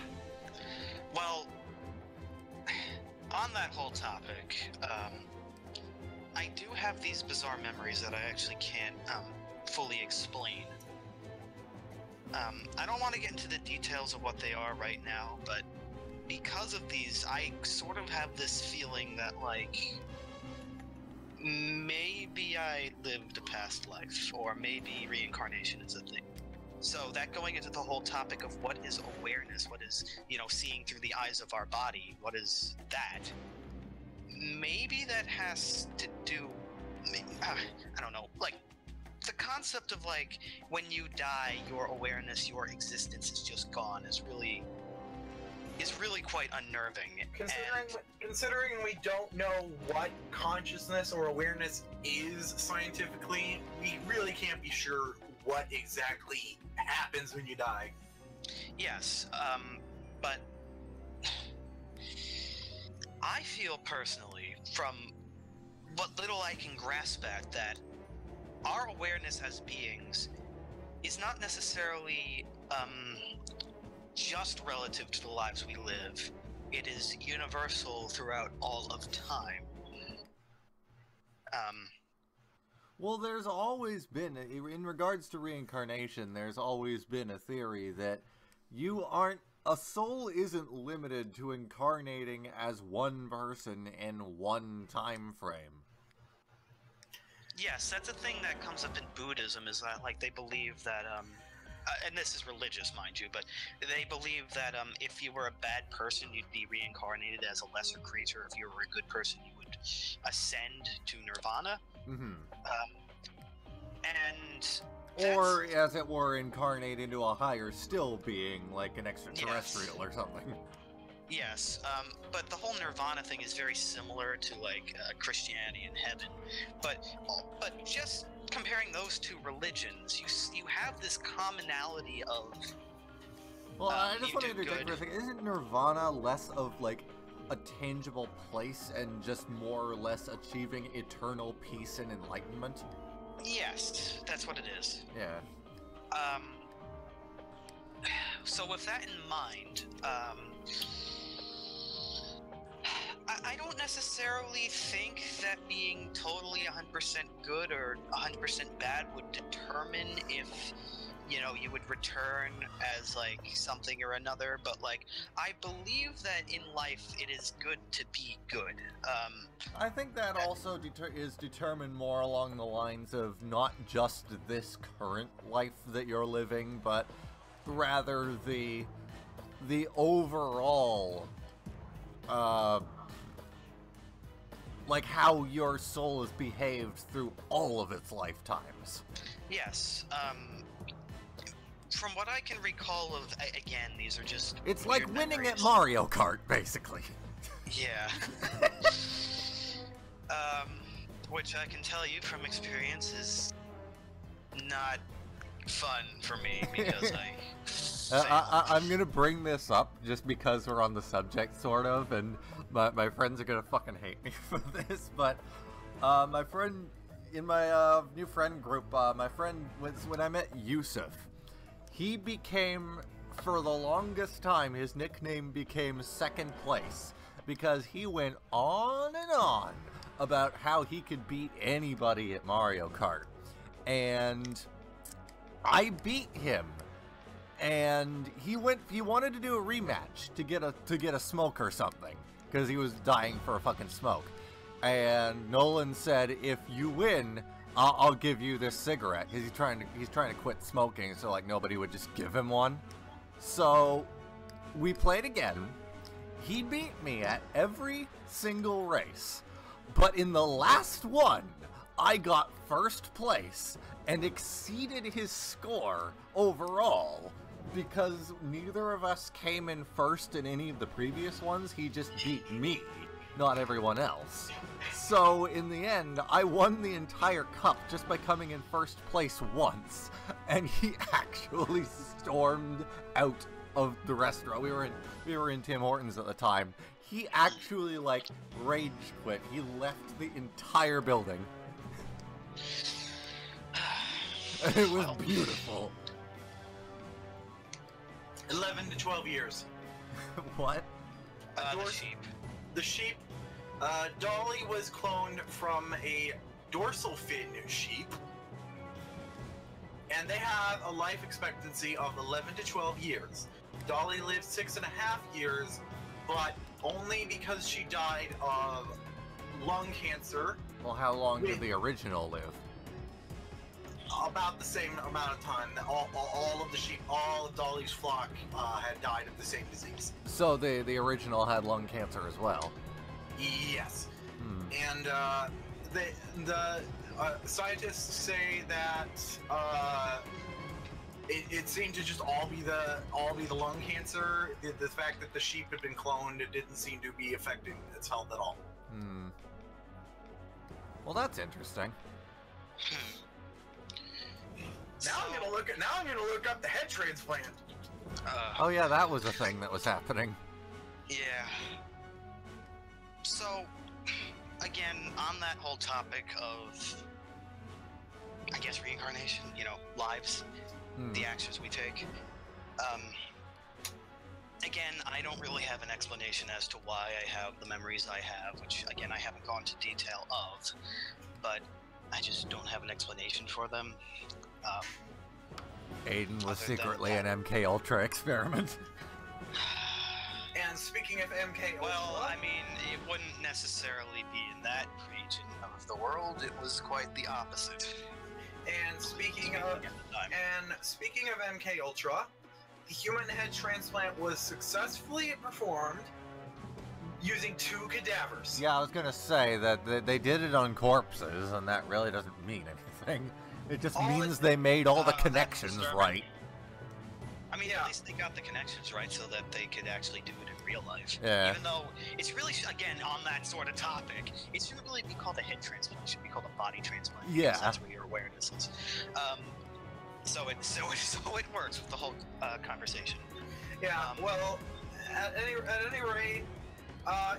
G: Well, on that whole topic, I do have these bizarre memories that I actually can't fully explain. I don't want to get into the details of what they are right now, but because of these, I sort of have this feeling that, like, maybe I lived a past life, or maybe reincarnation is a thing. So that going into the whole topic of what is awareness, what is, you know, seeing through the eyes of our body, what is that? Maybe that has to do, I don't know, like, the concept of, like, when you die, your awareness, your existence is just gone is really quite unnerving.
B: Considering we don't know what consciousness or awareness is scientifically, we really can't be sure what exactly happens when you die.
G: Yes, but I feel personally, from what little I can grasp at, that our awareness as beings is not necessarily just relative to the lives we live. It is universal throughout all of time.
A: Well, there's always been, in regards to reincarnation, there's always been a theory that a soul isn't limited to incarnating as one person in one time frame.
G: Yes, that's a thing that comes up in Buddhism, is that, like, they believe that, and this is religious, mind you, but they believe that if you were a bad person, you'd be reincarnated as a lesser creature. If you were a good person, you would ascend to nirvana.
A: Mm-hmm.
G: Or,
A: as it were, incarnate into a higher still being, like an extraterrestrial or something.
G: Yes, but the whole nirvana thing is very similar to, like, Christianity and heaven. But just comparing those two religions, you have this commonality of...
A: Well, I just want to interject for a second. Isn't nirvana less of, like, a tangible place and just more or less achieving eternal peace and enlightenment?
G: Yes, that's what it is.
A: Yeah.
G: So with that in mind, I don't necessarily think that being totally 100% good or 100% bad would determine if, you know, you would return as, like, something or another, but, like, I believe that in life it is good to be good.
A: I think that also is determined more along the lines of not just this current life that you're living, but rather the overall, like, how your soul has behaved through all of its lifetimes.
G: Yes, from what I can recall of, again, these are just...
A: It's like winning at Mario Kart, basically.
G: Yeah. Which I can tell you from experience is not fun for me, because
A: I'm gonna bring this up just because we're on the subject, sort of, and my friends are gonna fucking hate me for this, but my friend, in my new friend group, my friend was, when I met Yusuf, he became, for the longest time, his nickname became Second Place, because he went on and on about how he could beat anybody at Mario Kart, and I beat him. And he wanted to do a rematch to get a smoke or something, because he was dying for a fucking smoke. And Nolan said, "If you win, I'll give you this cigarette," because he's trying to quit smoking, so like nobody would just give him one. So we played again. He beat me at every single race, but in the last one, I got first place and exceeded his score overall. Because neither of us came in first in any of the previous ones, he just beat me, not everyone else. So, in the end, I won the entire cup just by coming in first place once, and he actually stormed out of the restaurant. We were in Tim Hortons at the time. He actually, like, rage quit. He left the entire building. It was beautiful.
B: 11 to 12 years.
A: What?
G: The sheep.
B: The sheep. Dolly was cloned from a dorsal fin sheep. And they have a life expectancy of 11 to 12 years. Dolly lived 6.5 years, but only because she died of lung cancer.
A: Well, how long did the original live?
B: About the same amount of time. All of the sheep, all of Dolly's flock had died of the same disease.
A: So the original had lung cancer as well?
B: Yes. And the scientists say that it seemed to just all be the lung cancer. The fact that the sheep had been cloned, it didn't seem to be affecting its health at all.
A: Well, that's interesting.
B: Now I'm gonna look up the head transplant.
A: Oh yeah, that was a thing that was happening.
G: Yeah. So, again, on that whole topic of, I guess, reincarnation, you know, lives, the actions we take. Again, I don't really have an explanation as to why I have the memories I have, which, again, I haven't gone into detail of, but I just don't have an explanation for them.
A: Aiden was secretly an MK Ultra experiment.
B: And speaking of MK Ultra...
G: Well, I mean, it wouldn't necessarily be in that region of the world. It was quite the opposite.
B: And speaking of MK Ultra, the human head transplant was successfully performed using 2 cadavers.
A: Yeah, I was gonna say that they did it on corpses, and that really doesn't mean anything. It just means they made all the connections right.
G: I mean, at least they got the connections right so that they could actually do it in real life.
A: Yeah.
G: Even though it's really, again, on that sort of topic, it shouldn't really be called a head transplant. It should be called a body transplant.
A: Yeah.
G: That's where your awareness is. So it works with the whole conversation.
B: Yeah. Well, at any rate,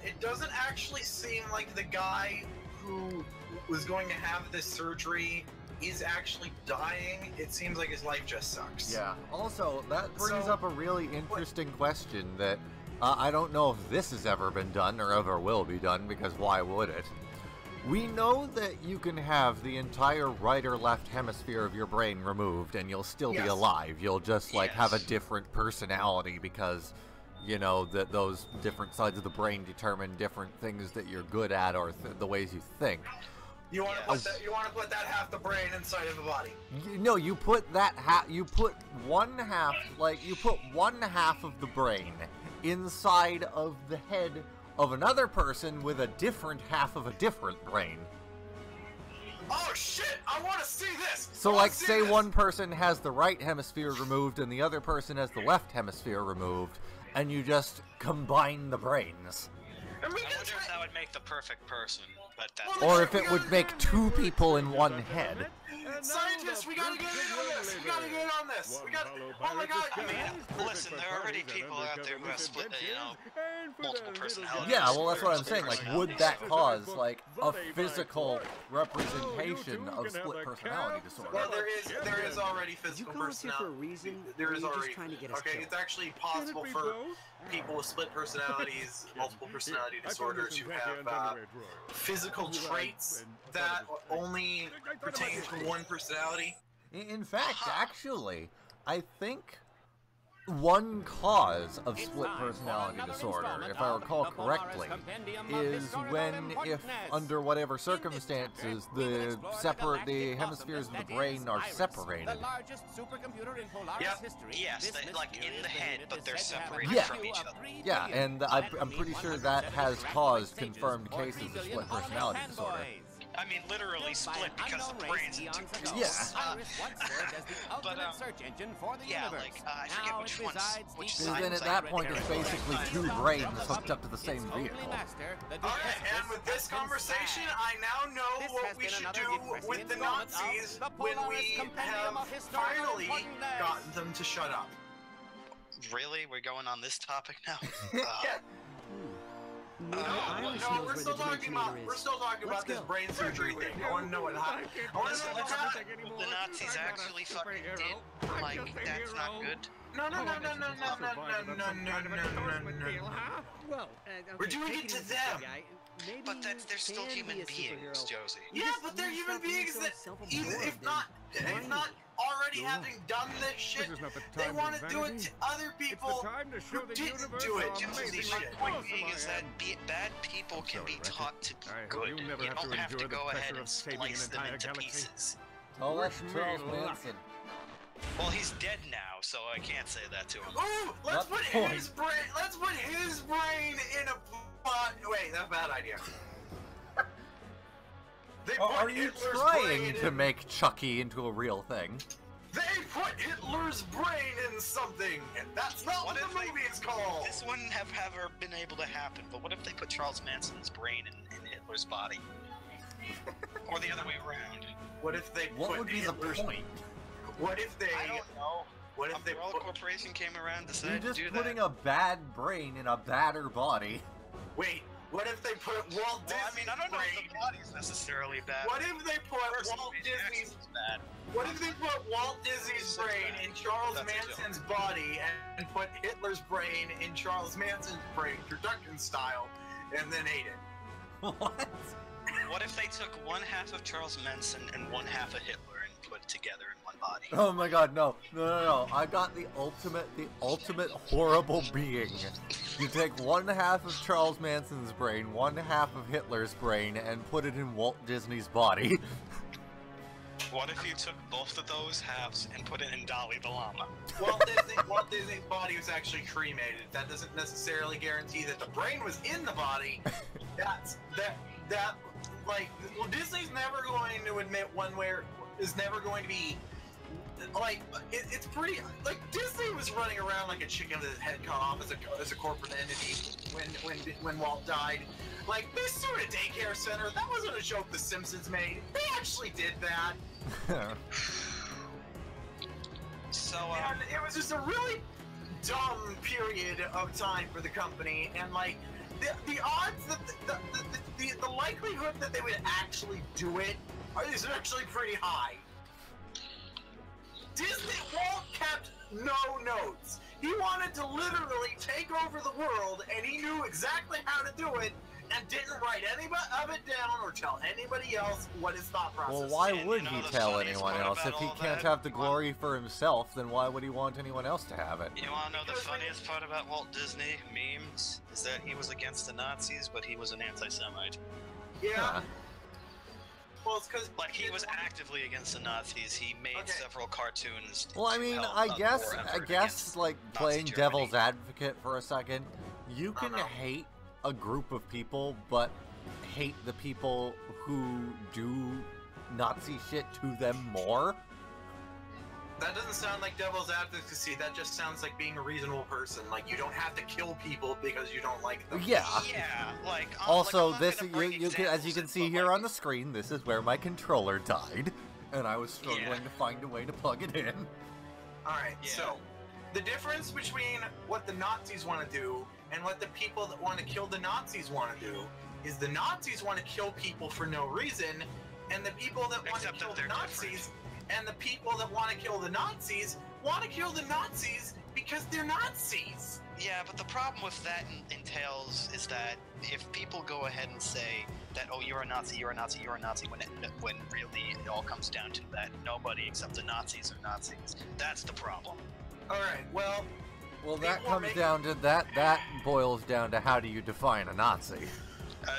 B: it doesn't actually seem like the guy who was going to have this surgery is actually dying. It seems like his life just sucks.
A: Yeah. Also, that brings up a really interesting question that I don't know if this has ever been done or ever will be done, because why would it? We know that you can have the entire right or left hemisphere of your brain removed and you'll still be alive. You'll just, like, have a different personality because, you know, that those different sides of the brain determine different things that you're good at or the ways you think.
B: You want to put that half the brain inside of the body.
A: No, you put that you put one half of the brain inside of the head of another person with a different half of a different brain.
B: Oh shit! I want to see this.
A: So, like, say one person has the right hemisphere removed and the other person has the left hemisphere removed, and you just combine the brains.
G: I wonder if that would make the perfect person. But that's
A: or if it would make 2 people in one head.
B: Scientists, we gotta get in on this! We gotta get on this! We gotta... Oh my god!
G: I mean, listen, there are already people out there who have split, multiple personalities.
A: Yeah, well, that's what I'm saying. Like, would that cause, like, a physical representation of split personality disorder?
B: Well, there is already physical personality. There is already. Okay, it's actually possible for people with split personalities, multiple personality disorders who have physical traits that only pertain to one personality.
A: In fact, actually, I think one cause of split personality disorder, if I recall correctly, is when, if under whatever circumstances, the hemispheres of the brain are separated.
G: Yes, like in the head, but they're separated from each other.
A: Yeah, and I'm pretty sure that has caused confirmed cases of split personality disorder.
G: I mean, literally split because the brain's in 2 pieces.
A: Yeah.
G: But, yeah, like, I forget which side.
A: Then at that point, it's basically 2 brains hooked up to the same vehicle.
B: Alright, and with this conversation, I now know what we should do with the Nazis when we have finally gotten them to shut up.
G: Really? We're going on this topic now?
B: Yeah. No, we're still talking about this brain surgery thing. I want to know what happened. I want to know what happened.
G: The Nazis actually fucking did. Like, that's not good.
B: No. We're doing it to them.
G: But they're still human beings, Josie.
B: Yeah, but they're human beings that, if not already having done this shit, they want to do it to other people who didn't do it.
G: Josie, my point being is that bad people can be taught to be good. You don't have to go ahead and slice them into pieces.
A: Oh, that's Charles Manson.
G: Well, he's dead now, so I can't say that to him.
B: Ooh, let's put his brain in a pot. Wait, that's a bad idea.
A: Are you trying to make Chucky into a real thing?
B: They put Hitler's brain in something, and that's not what the movie is called.
G: This wouldn't have ever been able to happen, but what if they put Charles Manson's brain in Hitler's body? Or the other way around?
B: What if they
A: What would be the point?
B: What if they...
G: I don't know.
B: What if
G: Umbrella Corporation came around and decided to do that?
A: You're just putting a bad brain in a badder body.
B: Wait, what if they put Walt Disney's
G: I mean, I don't know if the body's necessarily bad.
B: What if they put Walt Disney's... What if they put Walt Disney's brain in Charles Manson's body and put Hitler's brain in Charles Manson's brain, turducken style, and then ate it?
A: What?
G: What if they took one half of Charles Manson and one half of Hitler and put it together in one body?
A: Oh my god, no. I got the ultimate horrible being. You take one half of Charles Manson's brain, one half of Hitler's brain, and put it in Walt Disney's body.
G: What if you took both of those halves and put it in Dolly the llama?
B: Walt Disney's body was actually cremated. That doesn't necessarily guarantee that the brain was in the body. Disney's never going to admit one way is never going to be like it's pretty like Disney was running around like a chicken with his head cut off as a corporate entity when Walt died. Like, they sued a daycare center. That wasn't a joke The Simpsons made. They actually did that.
G: So,
B: and it was just a really dumb period of time for the company, and like the odds that the likelihood that they would actually do it is actually pretty high. Walt kept no notes. He wanted to literally take over the world, and he knew exactly how to do it, and didn't write any of it down or tell anybody else what his thought process was.
A: Well, why would he tell anyone else? If he can't have the glory for himself, then why would he want anyone else to have it?
G: You want to know the funniest part about Walt Disney memes? Is that he was against the Nazis, but he was an anti-Semite.
B: Yeah. Well, it's because
G: he was actively against the Nazis. He made several cartoons.
A: Well, I mean, I guess, like, playing devil's advocate for a second, you can hate a group of people, but hate the people who do Nazi shit to them more.
B: That doesn't sound like devil's advocacy. That just sounds like being a reasonable person. Like, you don't have to kill people because you don't like them.
A: Yeah.
G: Yeah, like...
A: Also, this, as you can see here on the screen, this is where my controller died, and I was struggling to find a way to plug it in.
B: Alright, so, the difference between what the Nazis want to do and what the people that want to kill the Nazis want to do is the Nazis want to kill people for no reason, and the people that want to kill the Nazis... And the people that want to kill the Nazis want to kill the Nazis because they're Nazis.
G: Yeah, but the problem with that entails is that if people go ahead and say that, oh, you're a Nazi, you're a Nazi, you're a Nazi, when really it all comes down to that nobody except the Nazis are Nazis, that's the problem.
B: All right, well...
A: Well, that comes down to that boils down to how do you define a Nazi?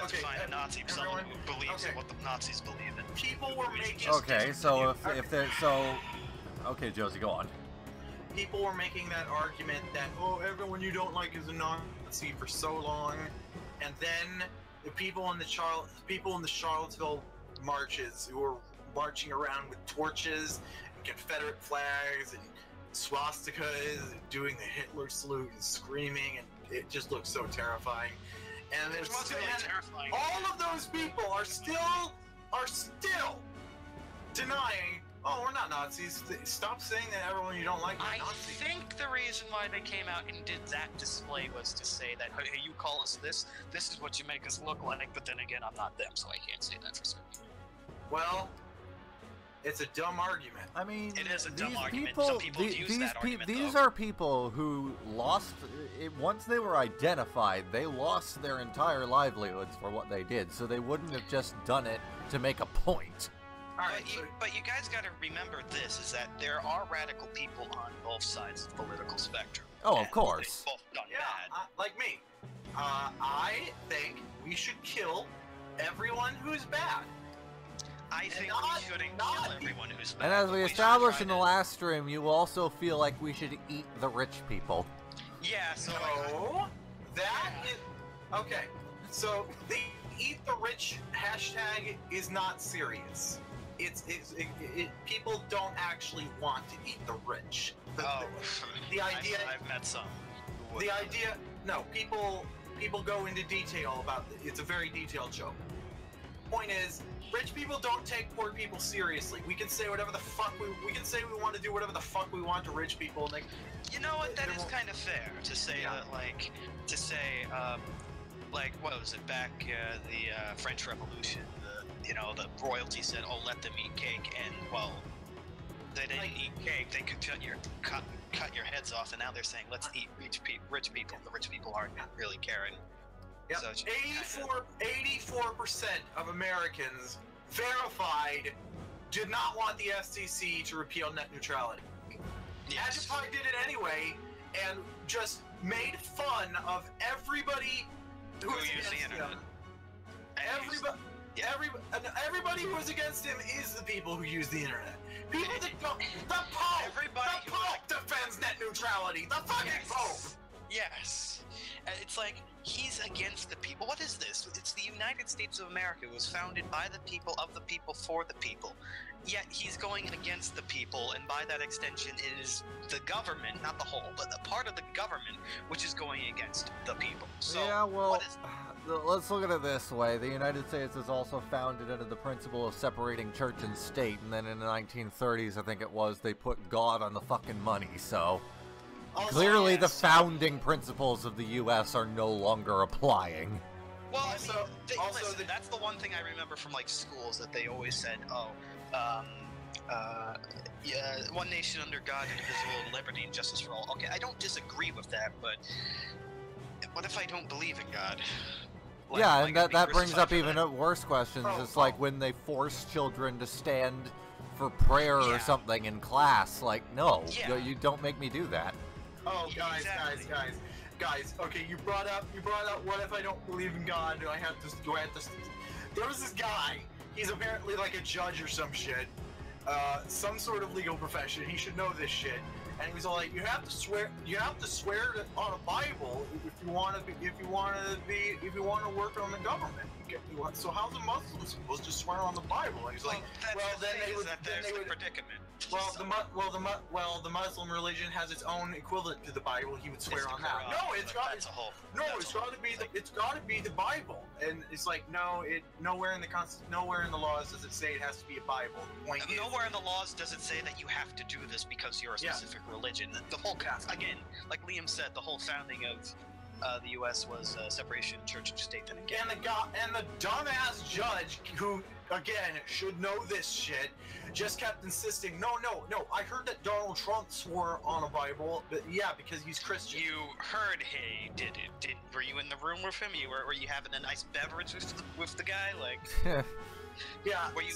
G: Define a Nazi, someone who believes in what the Nazis believe in.
B: People were making...
A: Okay, so if they're... So... Okay, Josie, go on.
B: People were making that argument that, oh, everyone you don't like is a Nazi for so long, and then the people in the Charlottesville marches who were marching around with torches and Confederate flags and swastikas and doing the Hitler salute and screaming, and it just looked so terrifying. And there's
G: terrifying.
B: All of those people are still denying, oh, we're not Nazis. Stop saying that everyone you don't like is Nazi.
G: I think the reason why they came out and did that display was to say that, hey, you call us this is what you make us look like, but then again, I'm not them, so I can't say that for certain.
B: Well, it's a dumb argument.
A: I mean,
G: it is a dumb argument. Some people use that argument,
A: these
G: though.
A: are people who lost... Once they were identified, they lost their entire livelihoods for what they did, so they wouldn't have just done it to make a point.
G: But you guys got to remember this, is that there are radical people on both sides of the political spectrum.
A: Oh, of course.
G: They've both done bad.
B: Like me. I think we should kill everyone who's bad.
G: I think we shouldn't kill everyone who's bad.
A: And as we established in the last stream, you also feel like we should eat the rich people.
G: Yeah, so...
B: No, that is... Okay, so the eat the rich hashtag is not serious. People don't actually want to eat the rich. The idea...
G: I've met some.
B: The idea... No, people go into detail about it. It's a very detailed joke. Point is, rich people don't take poor people seriously. We can say whatever the fuck we can say we want to do whatever the fuck we want to rich people. And
G: you know what? That is kind of fair to say that, like what was it back the French Revolution? The royalty said, "Oh, let them eat cake," and well, they didn't eat cake. They could cut your heads off, and now they're saying, "Let's eat rich people." The rich people aren't really caring.
B: Yep. So 84% of Americans verified did not want the FCC to repeal net neutrality.
G: Yes.
B: Agify did it anyway, and just made fun of everybody
G: who used the internet.
B: Everybody who is against him is the people who use the internet. People that don't. The Pope defends net neutrality. The fucking Pope.
G: Yes. It's like, he's against the people. What is this? It's the United States of America. It was founded by the people, of the people, for the people. Yet he's going against the people, and by that extension, it is the government, not the whole, but a part of the government, which is going against the people. So,
A: yeah, well, let's look at it this way. The United States is also founded under the principle of separating church and state, and then in the 1930s, I think it was, they put God on the fucking money, so... Also, clearly the founding principles of the U.S. are no longer applying.
G: Well, listen, that's the one thing I remember from, like, schools, that they always said, yeah, one nation under God, indivisible, liberty and justice for all. Okay, I don't disagree with that, but what if I don't believe in God? Like,
A: yeah, and that brings up even worse questions. It's like when they force children to stand for prayer or something in class. Like, no, you don't make me do that.
B: Oh, guys. Okay, you brought up. What if I don't believe in God? Do I have to? There was this guy. He's apparently like a judge or some shit, some sort of legal profession. He should know this shit. And he was all like, "You have to swear. You have to swear on a Bible if you want to work on the government. So how's a Muslim supposed to swear on the Bible?" And he's like,
G: there's the predicament.
B: The Muslim religion has its own equivalent to the Bible. He would swear on that. No, it's got to be the Bible. And it's like, nowhere in the laws does it say it has to be a Bible.
G: Nowhere in the laws does it say that you have to do this because you're a specific religion. The whole again, like Liam said, the whole founding of the U.S. was separation of church and state. And again,
B: and the dumbass judge who, again, should know this shit, just kept insisting, no, I heard that Donald Trump swore on a Bible, but yeah, because he's Christian.
G: You heard he did it. Were you in the room with him? Were you having a nice beverage with the guy? Like,
B: yeah.
G: Were you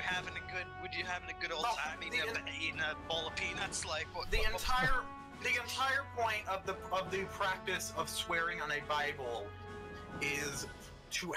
G: having a good old time eating a bowl of peanuts? Like,
B: the entire point of the practice of swearing on a Bible is to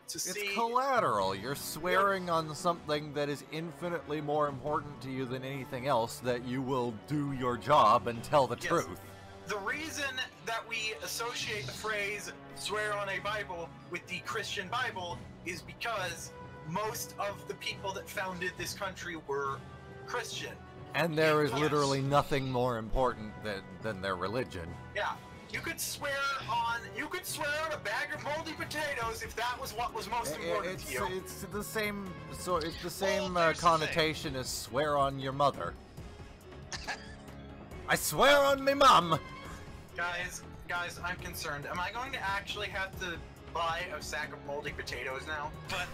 B: see.
A: It's collateral. You're swearing on something that is infinitely more important to you than anything else, that you will do your job and tell the truth.
B: The reason that we associate the phrase swear on a Bible with the Christian Bible is because most of the people that founded this country were Christian.
A: And there is literally nothing more important than their religion.
B: Yeah. You could swear on a bag of moldy potatoes if that was what was most important to you.
A: It's the same. So it's the same connotation as swear on your mother. I swear on me mom.
B: Guys, I'm concerned. Am I going to actually have to buy a sack of moldy potatoes now?
G: But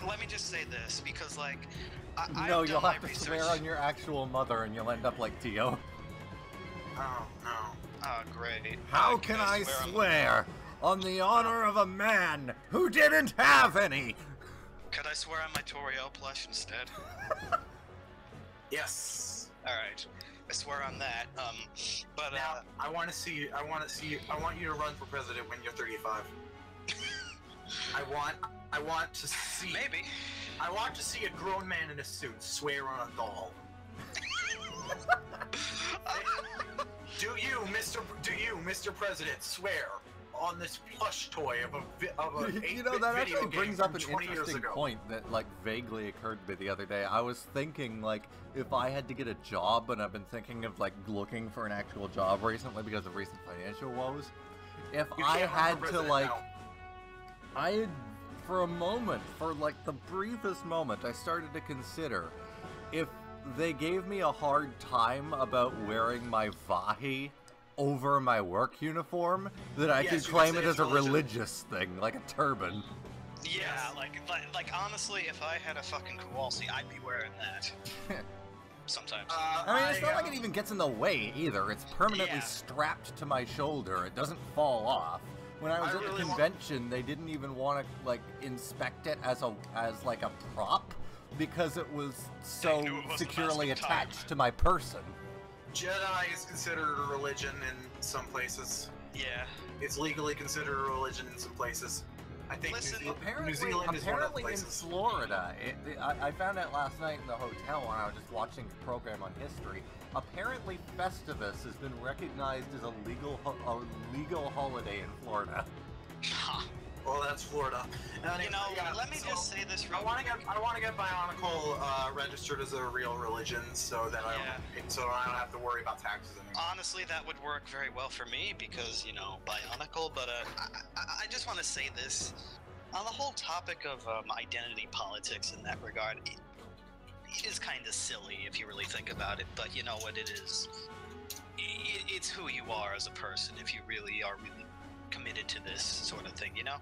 G: let me just say this, because like,
A: no, you'll have to swear on your actual mother, and you'll end up like Tio.
B: Oh no.
G: Oh, great.
A: How can I swear on the honor of a man who didn't have any?
G: Could I swear on my Toriel plush instead?
B: Yes.
G: All right. I swear on that. But
B: now I want you to run for president when you're 35. I want to see.
G: Maybe.
B: I want to see a grown man in a suit swear on a doll. Do you, Mr. President, swear on this plush toy of a 8-bit
A: that
B: video
A: actually brings
B: game
A: up an
B: 20 years
A: interesting
B: ago?
A: point that like vaguely occurred to me the other day. I was thinking, like, if I had to get a job, and I've been thinking of like looking for an actual job recently because of recent financial woes. If I had to like, for a moment, for like the briefest moment, I started to consider if they gave me a hard time about wearing my Vahi over my work uniform, that I could claim it as a religious thing, like a turban.
G: Yeah, like honestly, if I had a fucking Kowalski, I'd be wearing that. Sometimes.
A: I mean, it's not like it even gets in the way either. It's permanently strapped to my shoulder. It doesn't fall off. When I was at the convention, they didn't even want to like inspect it as like a prop, because it was so securely attached to my person.
B: Jedi is considered a religion in some places.
G: Yeah.
B: It's legally considered a religion in some places. I think
A: Apparently,
B: New Zealand is one of the
A: apparently in
B: places.
A: Florida, I found out last night in the hotel when I was just watching a program on history. Apparently, Festivus has been recognized as a legal holiday in Florida.
B: Well, that's Florida.
G: You know, let me just say this real quick.
B: I want to get Bionicle registered as a real religion, so that I don't have to worry about taxes anymore.
G: Honestly, that would work very well for me because, you know, Bionicle. But I just want to say this on the whole topic of identity politics in that regard. It is kind of silly if you really think about it, but you know what it is. It's who you are as a person if you really are committed to this sort of thing, you know?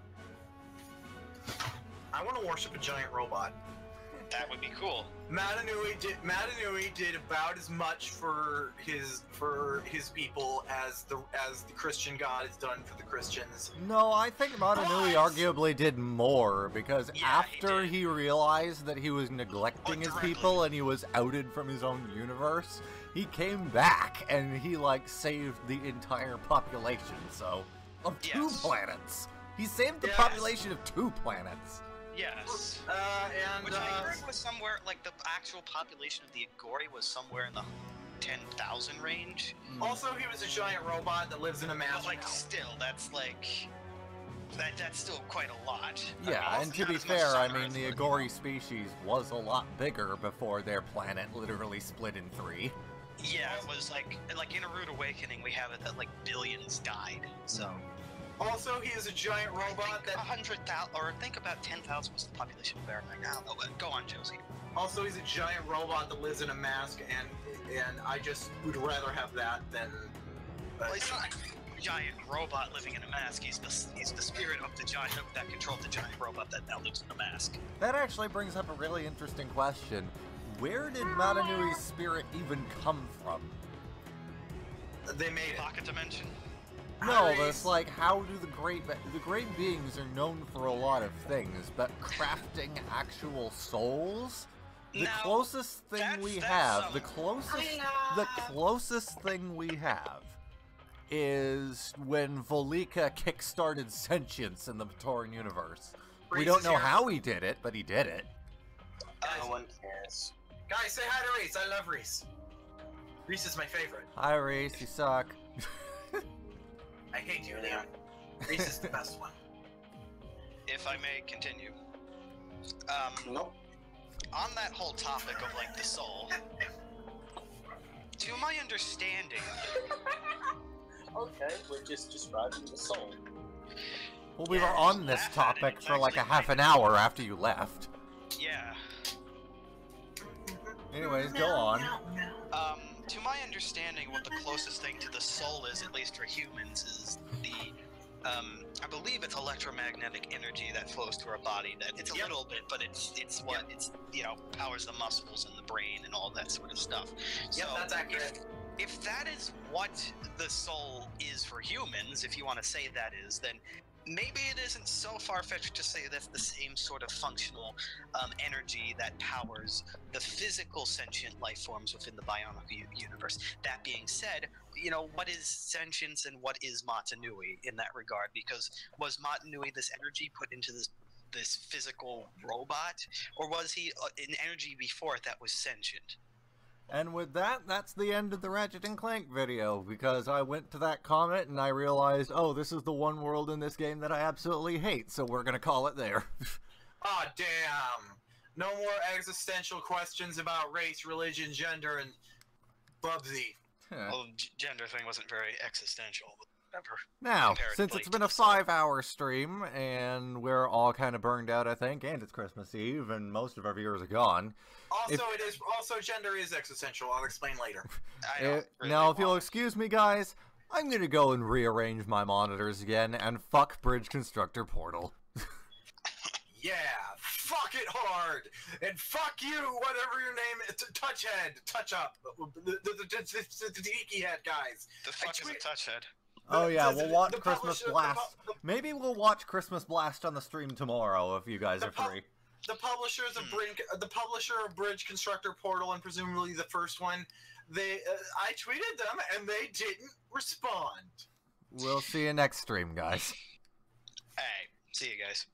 B: I want to worship a giant robot.
G: That would be cool.
B: Matanui did about as much for his people as the Christian God has done for the Christians.
A: No, I think Matanui arguably did more, because after he realized that he was neglecting his people and he was outed from his own universe, he came back and he, like, saved the entire population, so... Of 2 planets! He saved the population of 2 planets!
G: Yes. Which I heard was somewhere, like, the actual population of the Agori was somewhere in the 10,000 range.
B: Also, he was a giant robot that lives in a mask.
G: But, like, still, that's, like... That's still quite a lot.
A: Yeah, I mean, and to be fair, I mean, the Agori species was a lot bigger before their planet literally split in 3.
G: Yeah, it was like in A Rude Awakening, we have it that like billions died. So.
B: Also, he is a giant robot that
G: 100,000, or think about 10,000 was the population of Earth right now. Go on, Josie.
B: Also, he's a giant robot that lives in a mask, and I just would rather have that than.
G: Well, he's not a giant robot living in a mask. He's the spirit of the giant that controlled the giant robot that now lives in a mask.
A: That actually brings up a really interesting question. Where did Matanui's spirit even come from?
B: They made it.
G: Pocket dimension?
A: No, it's like, how do the great beings are known for a lot of things, but crafting actual souls? The closest thing we have, the closest thing we have is when Volika kickstarted sentience in the Tauran universe. We don't know how he did it, but he did it.
C: No one cares.
B: Guys, say hi to Reese. I love Reese. Reese is my favorite.
A: Hi, Reese. You suck.
B: I hate you, Leon. Reese is the best one.
G: If I may continue.
C: Nope.
G: On that whole topic of, like, the soul, to my understanding...
C: Okay, we're just describing the soul.
A: Well, we were on this topic for like a half an hour after you left.
G: Yeah.
A: Anyways, go on.
G: To my understanding, what the closest thing to the soul is, at least for humans, is the, I believe it's electromagnetic energy that flows through our body. That it's a little bit, but it's what it's, you know, powers the muscles and the brain and all that sort of stuff.
B: Yep,
G: So
B: that's accurate.
G: if that is what the soul is for humans, if you want to say that is, then maybe it isn't so far-fetched to say that's the same sort of functional energy that powers the physical sentient life forms within the Bionicle universe. That being said, you know, what is sentience and what is Matanui in that regard? Because was Matanui this energy put into this physical robot, or was he an energy before it that was sentient?
A: And with that, that's the end of the Ratchet and Clank video, because I went to that comment and I realized, oh, this is the one world in this game that I absolutely hate, so we're gonna call it there.
B: Aw, damn. No more existential questions about race, religion, gender, and Bubsy.
G: Well, gender thing wasn't very existential. Whatever.
A: Now, since it's been a 5-hour stream, and we're all kind of burned out, I think, and it's Christmas Eve, and most of our viewers are gone.
B: Also, gender is existential. I'll explain later.
A: Now, if you'll excuse me, guys, I'm gonna go and rearrange my monitors again, and fuck Bridge Constructor Portal.
B: Yeah, fuck it hard, and fuck you, whatever your name is, Touchhead, Touch Up, the Tiki Head guys.
G: The fuck is a Touchhead?
A: Oh yeah, we'll watch Christmas Blast. Maybe we'll watch Christmas Blast on the stream tomorrow if you guys are free.
B: The publisher of Bridge Constructor Portal, and presumably the first one, I tweeted them and they didn't respond.
A: We'll see you next stream, guys.
G: Hey, see you guys.